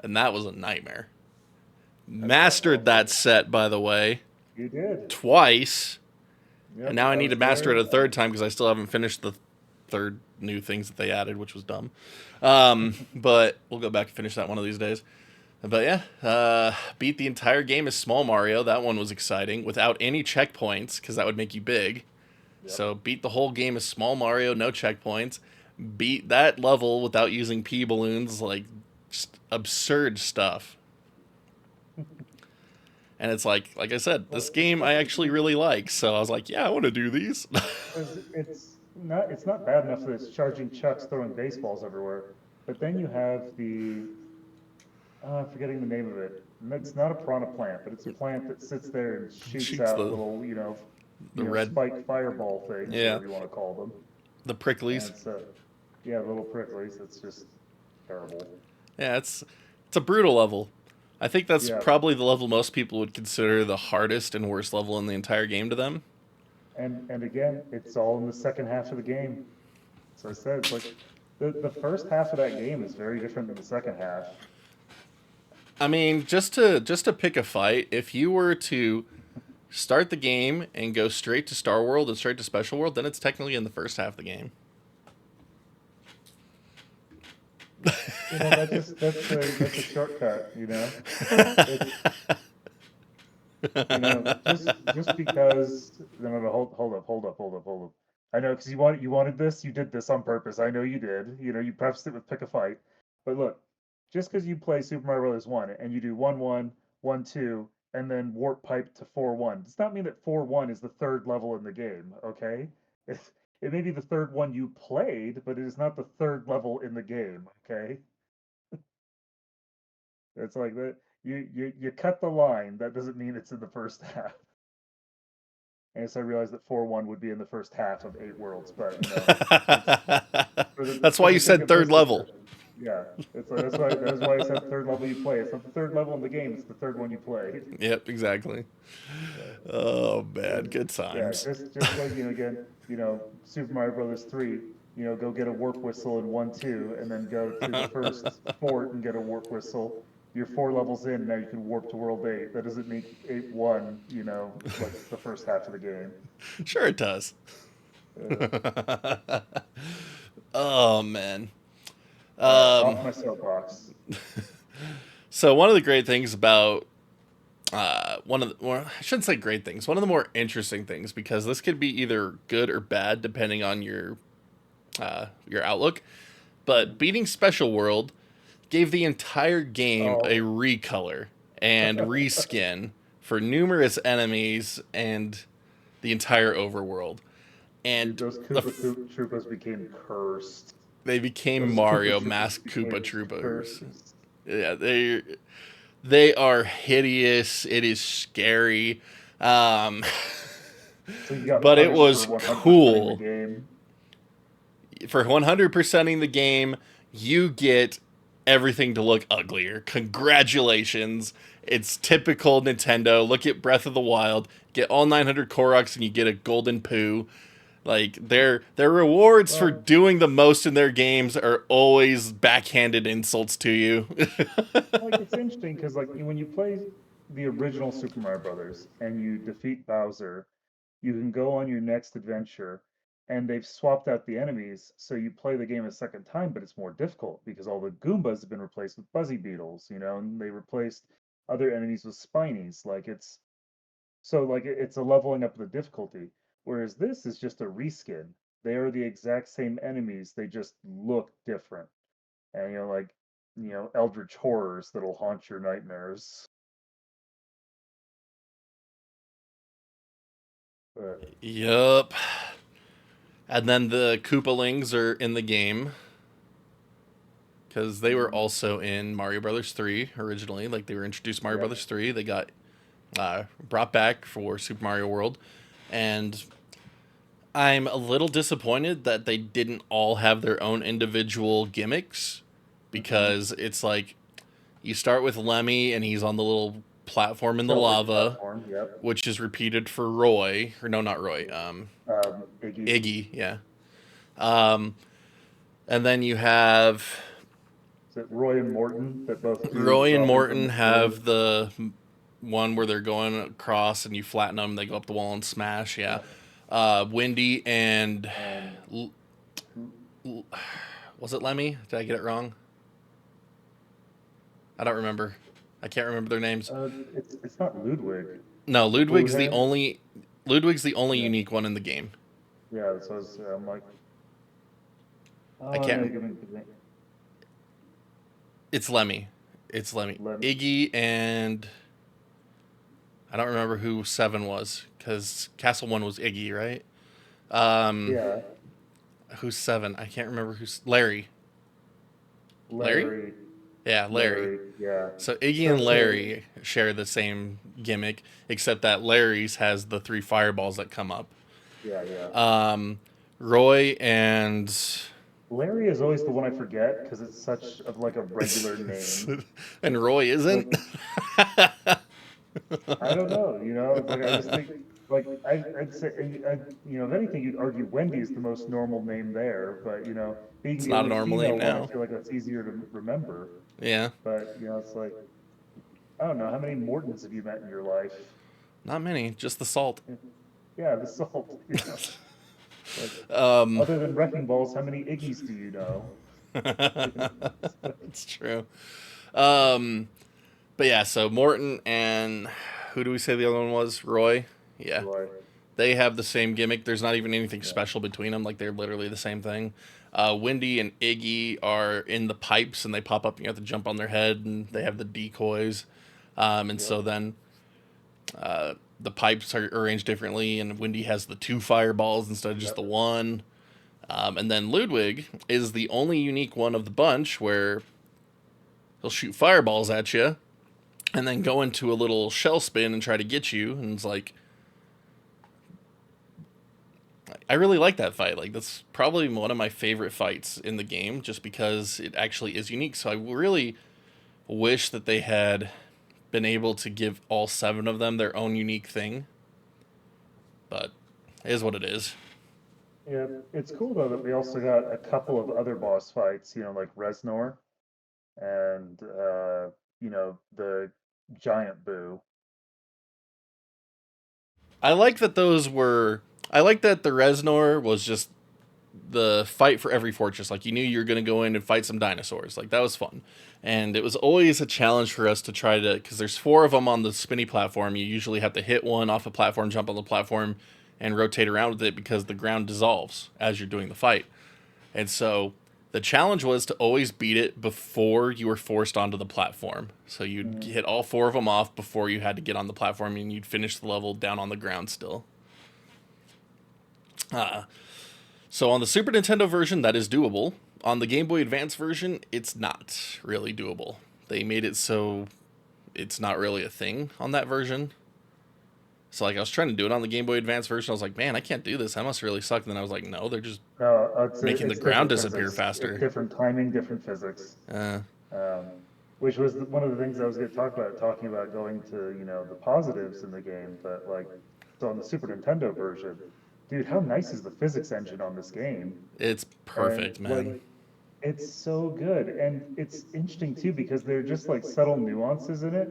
And that was a nightmare. That's not Mastered that normal. set, by the way, You did. twice. And Yep, now I I need to was master it there. a third time because I still haven't finished the third new things that they added, which was dumb. But we'll go back and finish that one of these days. But yeah, beat the entire game as Small Mario. That one was exciting without any checkpoints because that would make you big. Yep. So beat the whole game as Small Mario, no checkpoints. Beat that level without using P balloons, like just absurd stuff. And it's like I said, this Well, game I especially actually really like. So I was like, yeah, I want to do these. because it's not bad enough that it's charging chucks throwing baseballs everywhere, but then you have the I'm forgetting the name of it. It's not a piranha plant, but it's a plant that sits there and shoots Shoots out the little the red, spike fireball things, yeah, whatever you want to call them. the pricklies. And so yeah, little pricklies. It's just terrible. Yeah, it's a brutal level. I think that's Yeah, probably the level most people would consider the hardest and worst level in the entire game to them. and again, it's all in the second half of the game. So I said it's like the first half of that game is very different than the second half. I mean, just to pick a fight, if you were to start the game and go straight to Star World and straight to Special World, then it's technically in the first half of the game. That's a shortcut. It's just because no, hold up. I know because you wanted this, you did this on purpose. I know you did. You prefaced it with pick a fight. But look, just because you play Super Mario Bros. 1 and you do 1-1, 1-2, and then warp pipe to 4-1 does not mean that 4-1 is the third level in the game, okay? It, it may be the third one you played, but it is not the third level in the game, okay? It's like that you cut the line. That doesn't mean it's in the first half. And so I realized that 4-1 would be in the first half of 8 worlds, but That's for why the you sake said of this third level. discussion, yeah, that's why I said third level you play. It's not the third level in the game; it's the third one you play. Yep, exactly. Yeah, Oh man, good yeah, times. just like again, Super Mario Brothers 3. Go get a warp whistle in 1-2, and then go to the first fort and get a warp whistle. You're 4 levels in now. You can warp to World 8. That doesn't make 8-1. Like the first half of the game. Sure it does. Uh, Oh man. all right, off Um, my soapbox. so one of the great things about well, I shouldn't say great things. One of the more interesting things, because this could be either good or bad depending on your outlook. But beating Special World gave the entire game a Oh, recolor and reskin for numerous enemies and the entire overworld. dude, And those Troopas became cursed. they became Those Mario Troopas Mask Koopa became Troopers. cursed. Yeah, they are hideous. It is scary. Um, So you got but it punished for was 100%ing the cool. game. For 100%ing the game, you get everything to look uglier. Congratulations. It's typical Nintendo. Look at Breath of the Wild. Get all 900 Koroks and you get a golden poo. Like their rewards for Well, doing the most in their games are always backhanded insults to you. like it's interesting because like when you play the original Super Mario Brothers and you defeat Bowser, you can go on your next adventure, and they've swapped out the enemies, so you play the game a second time, but it's more difficult because all the Goombas have been replaced with Buzzy Beetles, and they replaced other enemies with Spinies. Like it's a leveling up of the difficulty. Whereas this is just a reskin. They are the exact same enemies, they just look different. And eldritch horrors that'll haunt your nightmares. But Yup. And then the Koopalings are in the game because they were mm, also in Mario Brothers 3 originally. Like they were introduced in Mario yeah, Brothers 3. They got brought back for Super Mario World. And I'm a little disappointed that they didn't all have their own individual gimmicks hmm, because it's like you start with Lemmy and he's on the little platform in the tilted lava, platform. Yep. which is repeated for Roy, or no, not Roy, Iggy. Iggy, yeah. Um, and then you have Is it Roy and Morton that both do Roy and zombies on Morton the floor? have the one where they're going across and you flatten them, they go up the wall and smash, yeah. Yeah. Wendy and And was it Lemmy? Did I get it wrong? I don't remember. I can't remember their names. it's not Ludwig. No, Blue hair. Ludwig's the only Yeah. unique one in the game. Yeah. That's what I'm like. I Oh no, can't. give me It's Lemmy. It's Lemmy. let me. Iggy and I don't remember who 7 was because Castle 1 was Iggy, right? Um, Yeah. who's 7? I can't remember who's Larry. Larry? Larry. Yeah, Larry. Larry. Yeah. So Iggy So and so Larry share the same gimmick, except that Larry's has the 3 fireballs that come up. yeah, yeah. Um, Roy and Larry is always the one I forget because it's such of like a regular name. and Roy Like isn't. I don't know, it's like I just think like I'd say if anything you'd argue Wendy is the most normal name there, but being It's the not a only normal name female one, I now. feel like that's easier to remember. Yeah, But it's like I don't know how many Mortons have you met in your life? not many, just the salt. Yeah, the salt. Like Um, other than wrecking balls, how many Iggy's do you know? it's true. Um, but yeah, so Morton and who do we say the other one was? Roy. Yeah, Roy. they have the same gimmick. There's not even anything Yeah. special between them. Like they're literally the same thing. Wendy and Iggy are in the pipes and they pop up and you have to jump on their head and they have the decoys. And Yep. so then The pipes are arranged differently, and Windy has the two fireballs instead of just Yep. the one. And then Ludwig is the only unique one of the bunch where he'll shoot fireballs at you and then go into a little shell spin and try to get you. And it's like, I really like that fight. Like, that's probably one of my favorite fights in the game just because it actually is unique. So I really wish that they had been able to give all seven of them their own unique thing. But it is what it is. Yeah, it's cool though that we also got a couple of other boss fights, like Reznor and the giant boo. I like that those were. I like that the Reznor was just the fight for every fortress. Like you knew you were going to go in and fight some dinosaurs. Like that was fun, and it was always a challenge for us to try to because there's four of them on the spinny platform. You usually have to hit one off a platform, jump on the platform, and rotate around with it because the ground dissolves as you're doing the fight. And so the challenge was to always beat it before you were forced onto the platform. So you'd Mhm. hit all four of them off before you had to get on the platform, and you'd finish the level down on the ground still. Uh, So on the Super Nintendo version, that is doable. On the Game Boy Advance version, it's not really doable. They made it so it's not really a thing on that version. So like I was trying to do it on the Game Boy Advance version, I was like, man, I can't do this. That must really suck. And then I was like, no, they're just No, making the it's ground different disappear physics. It's faster. different timing, different physics. Uh, Um, which was one of the things I was going to talk about, talking about going to, the positives in the game. But like, so on the Super Nintendo version, dude, how nice is the physics engine on this game? it's And perfect, like, man. it's so good. And it's interesting too, because they're just like subtle nuances in it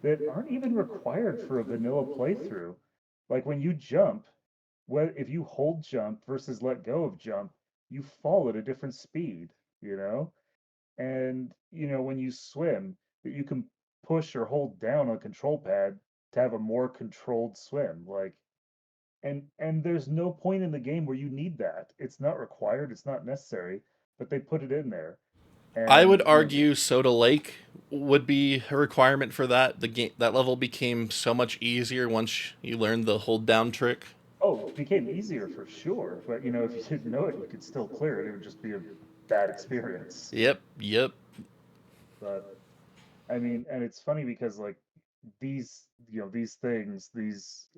that aren't even required for a vanilla playthrough. Like when you jump, if you hold jump versus let go of jump, you fall at a different speed, you know? And when you swim, that you can push or hold down on a control pad to have a more controlled swim. Like and there's no point in the game where you need that. It's not required, it's not necessary, but they put it in there. I would And argue Soda Lake would be a requirement for that. The game that level became so much easier once you learned the hold down trick. oh, it became easier for sure, but if you didn't know it, you could still clear it. It would just be a bad experience. Yep, yep. But I mean, and it's funny because like these things, these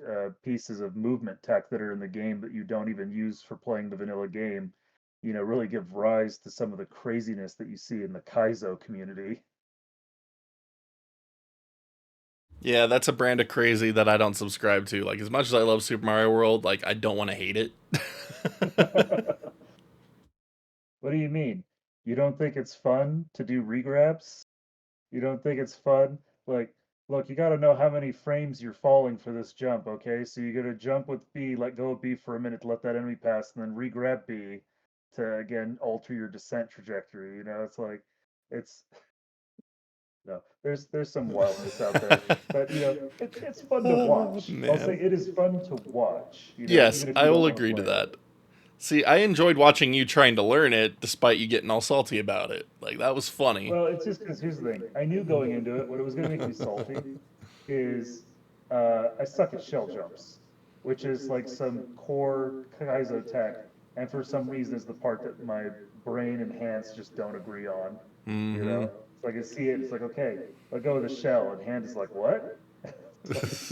pieces of movement tech that are in the game that you don't even use for playing the vanilla game, really give rise to some of the craziness that you see in the Kaizo community. Yeah, that's a brand of crazy that I don't subscribe to. Like as much as I love Super Mario World, like I don't want to hate it. What do you mean? You don't think it's fun to do regrabs? You don't think it's fun? Like, look, you got to know how many frames you're falling for this jump, okay? So you got to jump with B, let go of B for a minute to let that enemy pass, and then re-grab B to again alter your descent trajectory. It's like it's no, there's some wildness out there, but it's fun to Oh watch. I'll say man. it is fun to watch. Yes, Even if you I don't will want to agree to play it. that. See, I enjoyed watching you trying to learn it despite you getting all salty about it. Like that was funny. Well, it's just because here's the thing. I knew going into it, what it was going to make me salty is I suck at shell jumps, which is like some core Kaizo tech, and for some reason is the part that my brain and hands just don't agree on. Mm-hmm. It's like I see it, it's like okay, let go of the shell, and hand is like what? It's like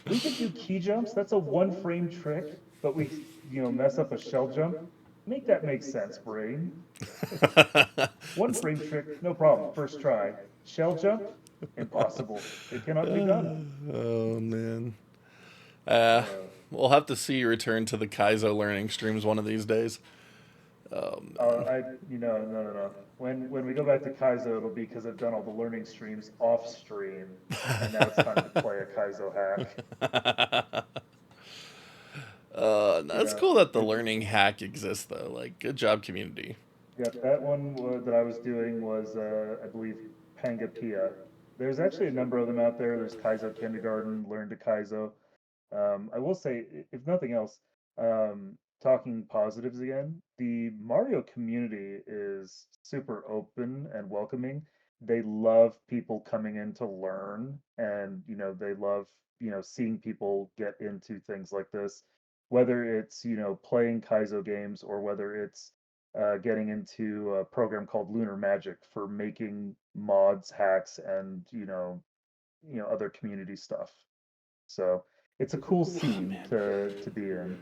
we can do key jumps. That's a one frame trick, but we mess up a shell jump. Make that make sense, brain. One It's- frame trick, no problem. First try. Shell jump, impossible. It cannot be done. oh man. Uh, Uh, we'll have to see you return to the Kaizo learning streams one of these days. Oh man. no, no, no. When we go back to Kaizo, it'll be because I've done all the learning streams off stream, and now it's time to play a Kaizo hack. You That's know, cool that the it, learning hack exists though. Like, good job, community. Yep, that one that I was doing was, I believe, Pangapia. There's actually a number of them out there. There's Kaizo Kindergarten, Learn to Kaizo. I will say, if nothing else, talking positives again, the Mario community is super open and welcoming. they love people coming in to learn, and they love seeing people get into things like this, whether it's playing Kaizo games, or whether it's getting into a program called Lunar Magic for making mods, hacks, and other community stuff. So it's a cool Oh scene man. to be in.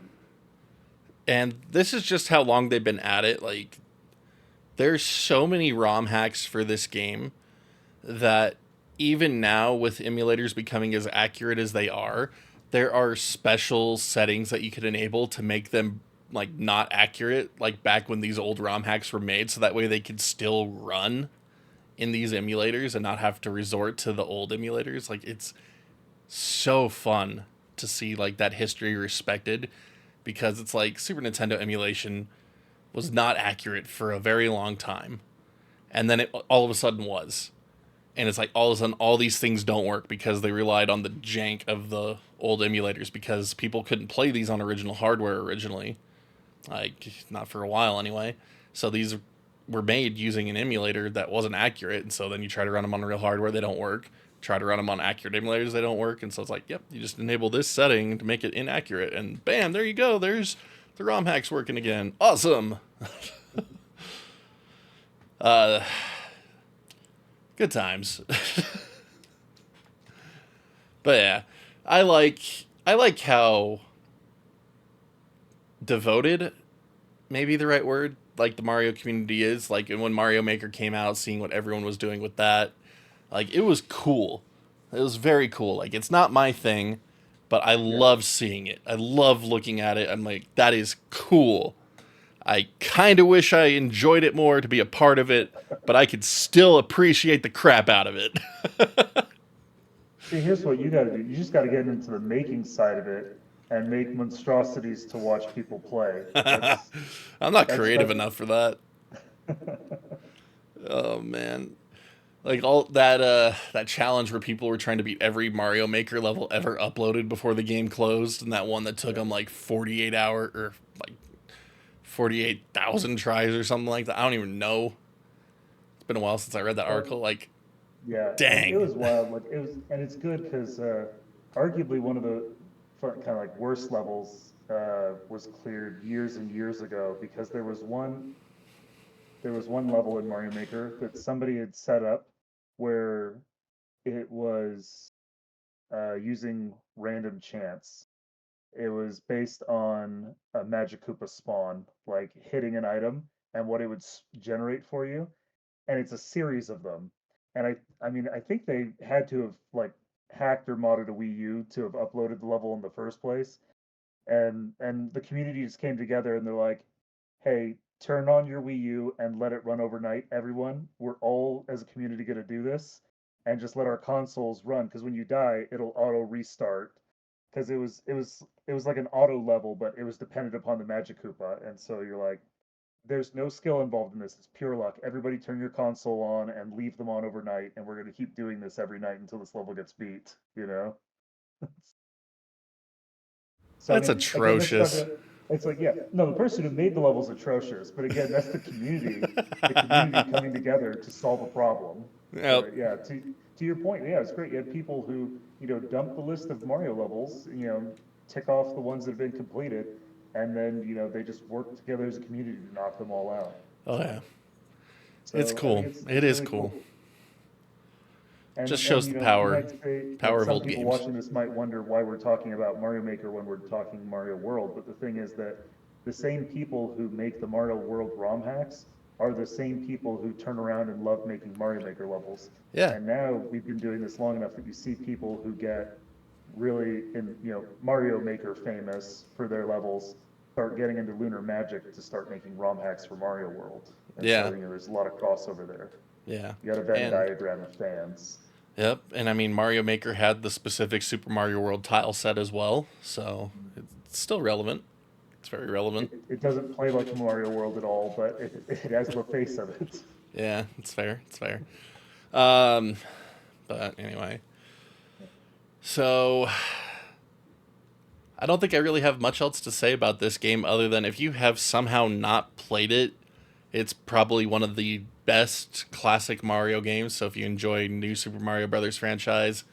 And this is just how long they've been at it. Like, there's so many ROM hacks for this game that even now, with emulators becoming as accurate as they are, there are special settings that you could enable to make them like not accurate, like back when these old ROM hacks were made, so that way they could still run in these emulators and not have to resort to the old emulators. Like, it's so fun to see like that history respected, because it's like Super Nintendo emulation was not accurate for a very long time, and then it all of a sudden was. And it's like all of a sudden all these things don't work because they relied on the jank of the old emulators, because people couldn't play these on original hardware originally, like not for a while anyway. So these were made using an emulator that wasn't accurate, and so then you try to run them on real hardware, they don't work. Try to run them on accurate emulators, they don't work. And so it's like, yep, you just enable this setting to make it inaccurate, and bam, there you go, there's the ROM hacks working again. Awesome. uh Good times. But yeah, I like how devoted, maybe the right word, like the Mario community is. Like, and when Mario Maker came out, seeing what everyone was doing with that, like, it was cool. It was very cool. Like, it's not my thing, but I Yeah. love seeing it. I love looking at it. I'm like, that is cool. I kind of wish I enjoyed it more to be a part of it, but I could still appreciate the crap out of it. See, here's what you got to do. You just got to get into the making side of it and make monstrosities to watch people play. I'm not That's creative that's enough for that. Oh man. Like all that challenge where people were trying to beat every Mario Maker level ever uploaded before the game closed, and that one that took yeah. them like 48 hour or like 48,000 tries or something like that. I don't even know. It's been a while since I read that Well, article. Like, yeah, it dang. was wild. Like it was, and it's good because arguably one of the kind of like worst levels was cleared years and years ago because there was one level in Mario Maker that somebody had set up where it was using random chance. It was based on a Magic Koopa spawn, like hitting an item and what it would generate for you, and it's a series of them. And I mean, I think they had to have like hacked or modded a Wii U to have uploaded the level in the first place. And the community just came together and they're like, "Hey, turn on your Wii U and let it run overnight, everyone. We're all as a community going to do this, and just let our consoles run, because when you die, it'll auto restart." Because it was like an auto level, but it was dependent upon the Magic Koopa, and so you're like, there's no skill involved in this. It's pure luck. Everybody turn your console on and leave them on overnight, and we're going to keep doing this every night until this level gets beat. So I That's mean, again, this stuff. atrocious. It's like, yeah, no, the person who made the level is atrocious, but again, that's the community coming together to solve a problem. Yep. But yeah, to your point, yeah, it's great. You had people who dump the list of Mario levels, tick off the ones that have been completed, and then they just work together as a community to knock them all out. Oh yeah. It's So I think cool. it's It it's is really cool. cool. Just And shows the you power might say like power of some old people games. watching this might wonder why we're talking about Mario Maker when we're talking Mario World, but the thing is that the same people who make the Mario World ROM hacks are the same people who turn around and love making Mario Maker levels. Yeah. And now we've been doing this long enough that you see people who get really in Mario Maker famous for their levels start getting into Lunar Magic to start making ROM hacks for Mario World. And so Yeah. there's a lot of crossover there. Yeah. You got a Venn And diagram of fans. yep. And I mean, Mario Maker had the specific Super Mario World tile set as well, so it's still relevant. It's very relevant. It doesn't play like Mario World at all, but it has the face of it. Yeah, it's fair. It's fair. Um, but anyway, so I don't think I really have much else to say about this game other than if you have somehow not played it It's probably one of the best classic Mario games. So if you enjoy new Super Mario Brothers franchise,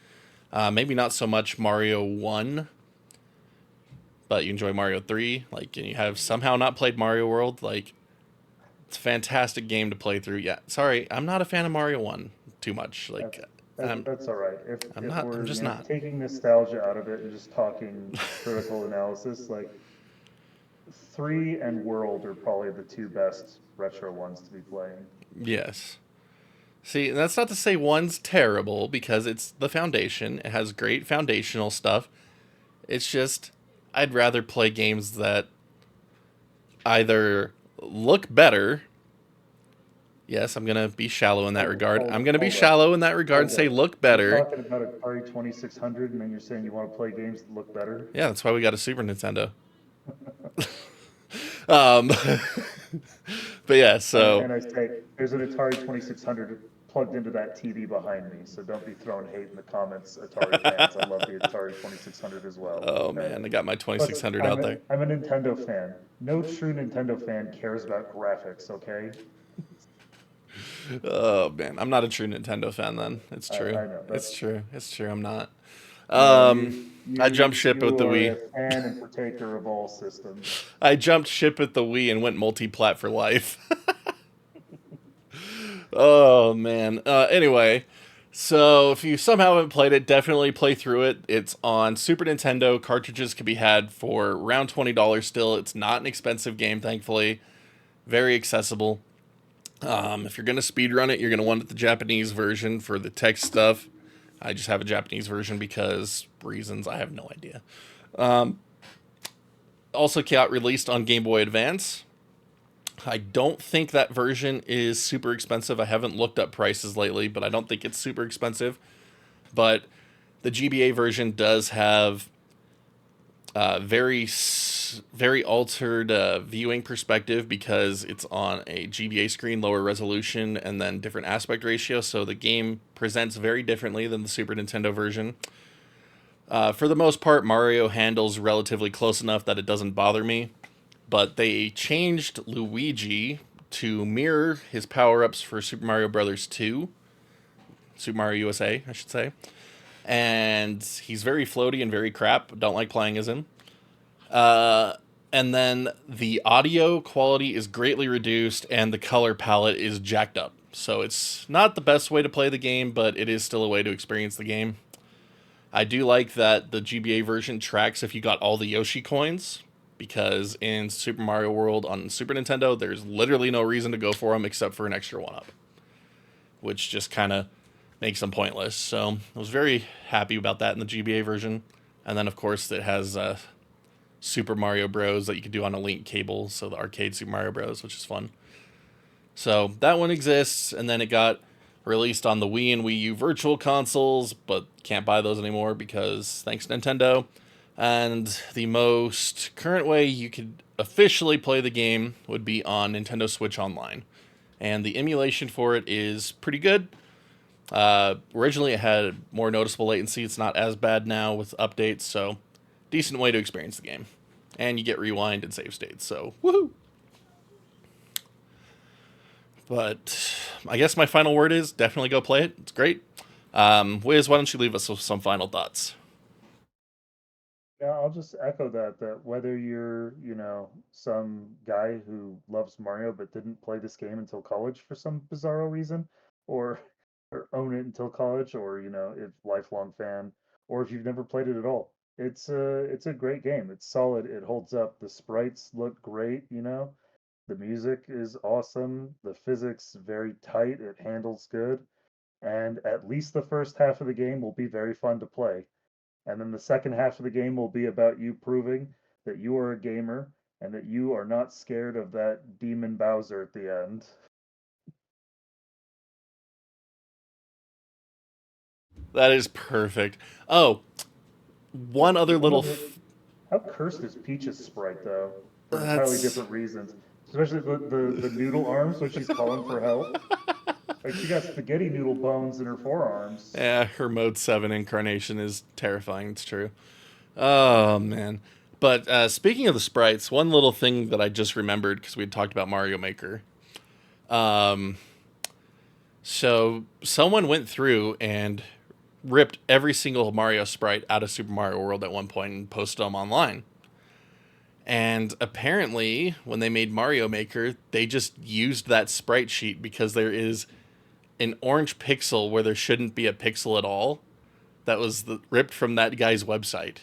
maybe not so much Mario 1, but you enjoy Mario 3, like, and you have somehow not played Mario World, like, it's a fantastic game to play through. Yeah, sorry, I'm not a fan of Mario 1 too much. Like, I'm That's all right. If I'm we're, just not. taking nostalgia out of it and just talking critical analysis, like 3 and World are probably the two best retro ones to be playing. Yes. See, that's not to say one's terrible because it's the foundation. It has great foundational stuff. It's just I'd rather play games that either look better. Yes, I'm gonna be shallow in that regard. I'm gonna be Hold up. shallow in that regard and Hold say up. look You're better. talking about Atari 2600, and then you're saying you want to play games that look better? Yeah, that's why we got a Super Nintendo. Um, but yeah, so And I say, there's an Atari 2600 plugged into that TV behind me, so don't be throwing hate in the comments, Atari fans. I love the Atari 2600 as well. oh Okay. man, I got my Plus, 2600 out there. I'm a Nintendo fan. No true Nintendo fan cares about graphics, okay? Oh man, I'm not a true Nintendo fan. Then it's I, true. I know. It's true. It's true. I'm not. No, I jumped ship with you the are a Wii. fan and partaker of all systems. I jumped ship with the Wii and went multi-plat for life. Oh man. Anyway, so if you somehow haven't played it, definitely play through it. It's on Super Nintendo. Cartridges can be had for around $20 still. It's not an expensive game, thankfully. Very accessible. If you're gonna speedrun it, you're gonna want the Japanese version for the text stuff. I just have a Japanese version because reasons I have no idea. Also got released on Game Boy Advance. I don't think that version is super expensive. I haven't looked up prices lately, but I don't think it's super expensive. But the GBA version does have very altered viewing perspective because it's on a GBA screen, lower resolution, and then different aspect ratio. So the game presents very differently than the Super Nintendo version. For the most part, Mario handles relatively close enough that it doesn't bother me. But they changed Luigi to mirror his power-ups for Super Mario Brothers 2. Super Mario USA, I should say. And he's very floaty and very crap. Don't like playing as him. And then the audio quality is greatly reduced and the color palette is jacked up. So it's not the best way to play the game, but it is still a way to experience the game. I do like that the GBA version tracks if you got all the Yoshi coins, because in Super Mario World on Super Nintendo, there's literally no reason to go for them except for an extra one-up, which just kind of makes them pointless. So I was very happy about that in the GBA version. And then, of course, it has Super Mario Bros. That you can do on a link cable, so the arcade Super Mario Bros., which is fun. So that one exists, and then it got released on the Wii and Wii U Virtual Consoles, but can't buy those anymore because thanks Nintendo. And the most current way you could officially play the game would be on Nintendo Switch Online. And the emulation for it is pretty good. Originally it had more noticeable latency. It's not as bad now with updates, so decent way to experience the game. And you get rewind and save states, so woohoo! But I guess my final word is definitely go play it. It's great. Wiz, why don't you leave us with some final thoughts? Yeah, I'll just echo that whether you're, some guy who loves Mario but didn't play this game until college for some bizarro reason, or or own it until college, or if lifelong fan, or if you've never played it at all. It's a great game. It's solid. It holds up. The sprites look great. The music is awesome. The physics very tight. It handles good. And at least the first half of the game will be very fun to play. And then the second half of the game will be about you proving that you are a gamer and that you are not scared of that demon Bowser at the end. That is perfect. Oh, one other One little. other, how cursed is Peach's sprite though, for entirely That's. different reasons. Especially the noodle arms when she's calling for help. Like she got spaghetti noodle bones in her forearms. Yeah, her Mode 7 incarnation is terrifying. It's true. Oh, man. But speaking of the sprites, one little thing that I just remembered, because we had talked about Mario Maker. Um, so someone went through and ripped every single Mario sprite out of Super Mario World at one point and posted them online. And apparently, when they made Mario Maker, they just used that sprite sheet because there is an orange pixel where there shouldn't be a pixel at all. That was ripped from that guy's website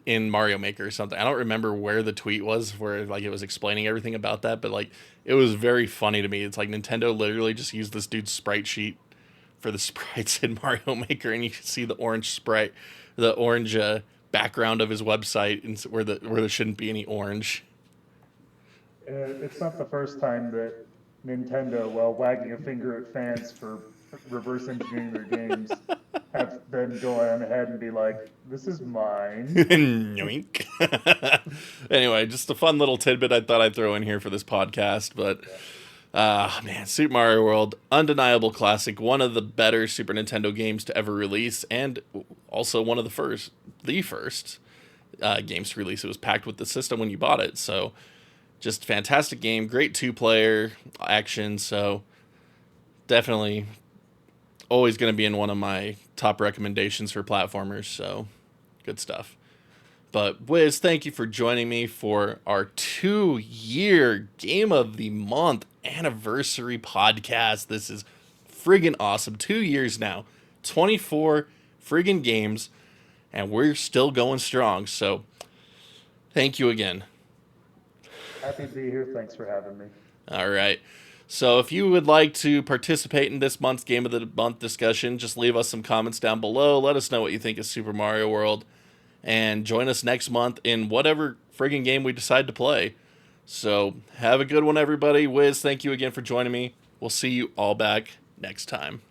in Mario Maker or something. I don't remember where the tweet was where like it was explaining everything about that, but like it was very funny to me. It's like Nintendo literally just used this dude's sprite sheet for the sprites in Mario Maker, and you can see the orange sprite, the orange background of his website, and where there shouldn't be any orange. It's not the first time that Nintendo, while wagging a finger at fans for reverse engineering their games, have then gone ahead and be like, "This is mine." Yoink. Anyway, just a fun little tidbit I thought I'd throw in here for this podcast, but man, Super Mario World, undeniable classic, one of the better Super Nintendo games to ever release, and also one of the first games to release. It was packed with the system when you bought it, so just fantastic game, great 2-player action, so definitely always going to be in one of my top recommendations for platformers, so good stuff. But Wiz, thank you for joining me for our 2-year Game of the Month anniversary podcast. This is friggin' awesome. 2 years now, 24 friggin' games, and we're still going strong. So thank you again. Happy to be here. Thanks for having me. All right. So if you would like to participate in this month's Game of the Month discussion, just leave us some comments down below. Let us know what you think of Super Mario World. And join us next month in whatever friggin' game we decide to play. So have a good one, everybody. Wiz, thank you again for joining me. We'll see you all back next time.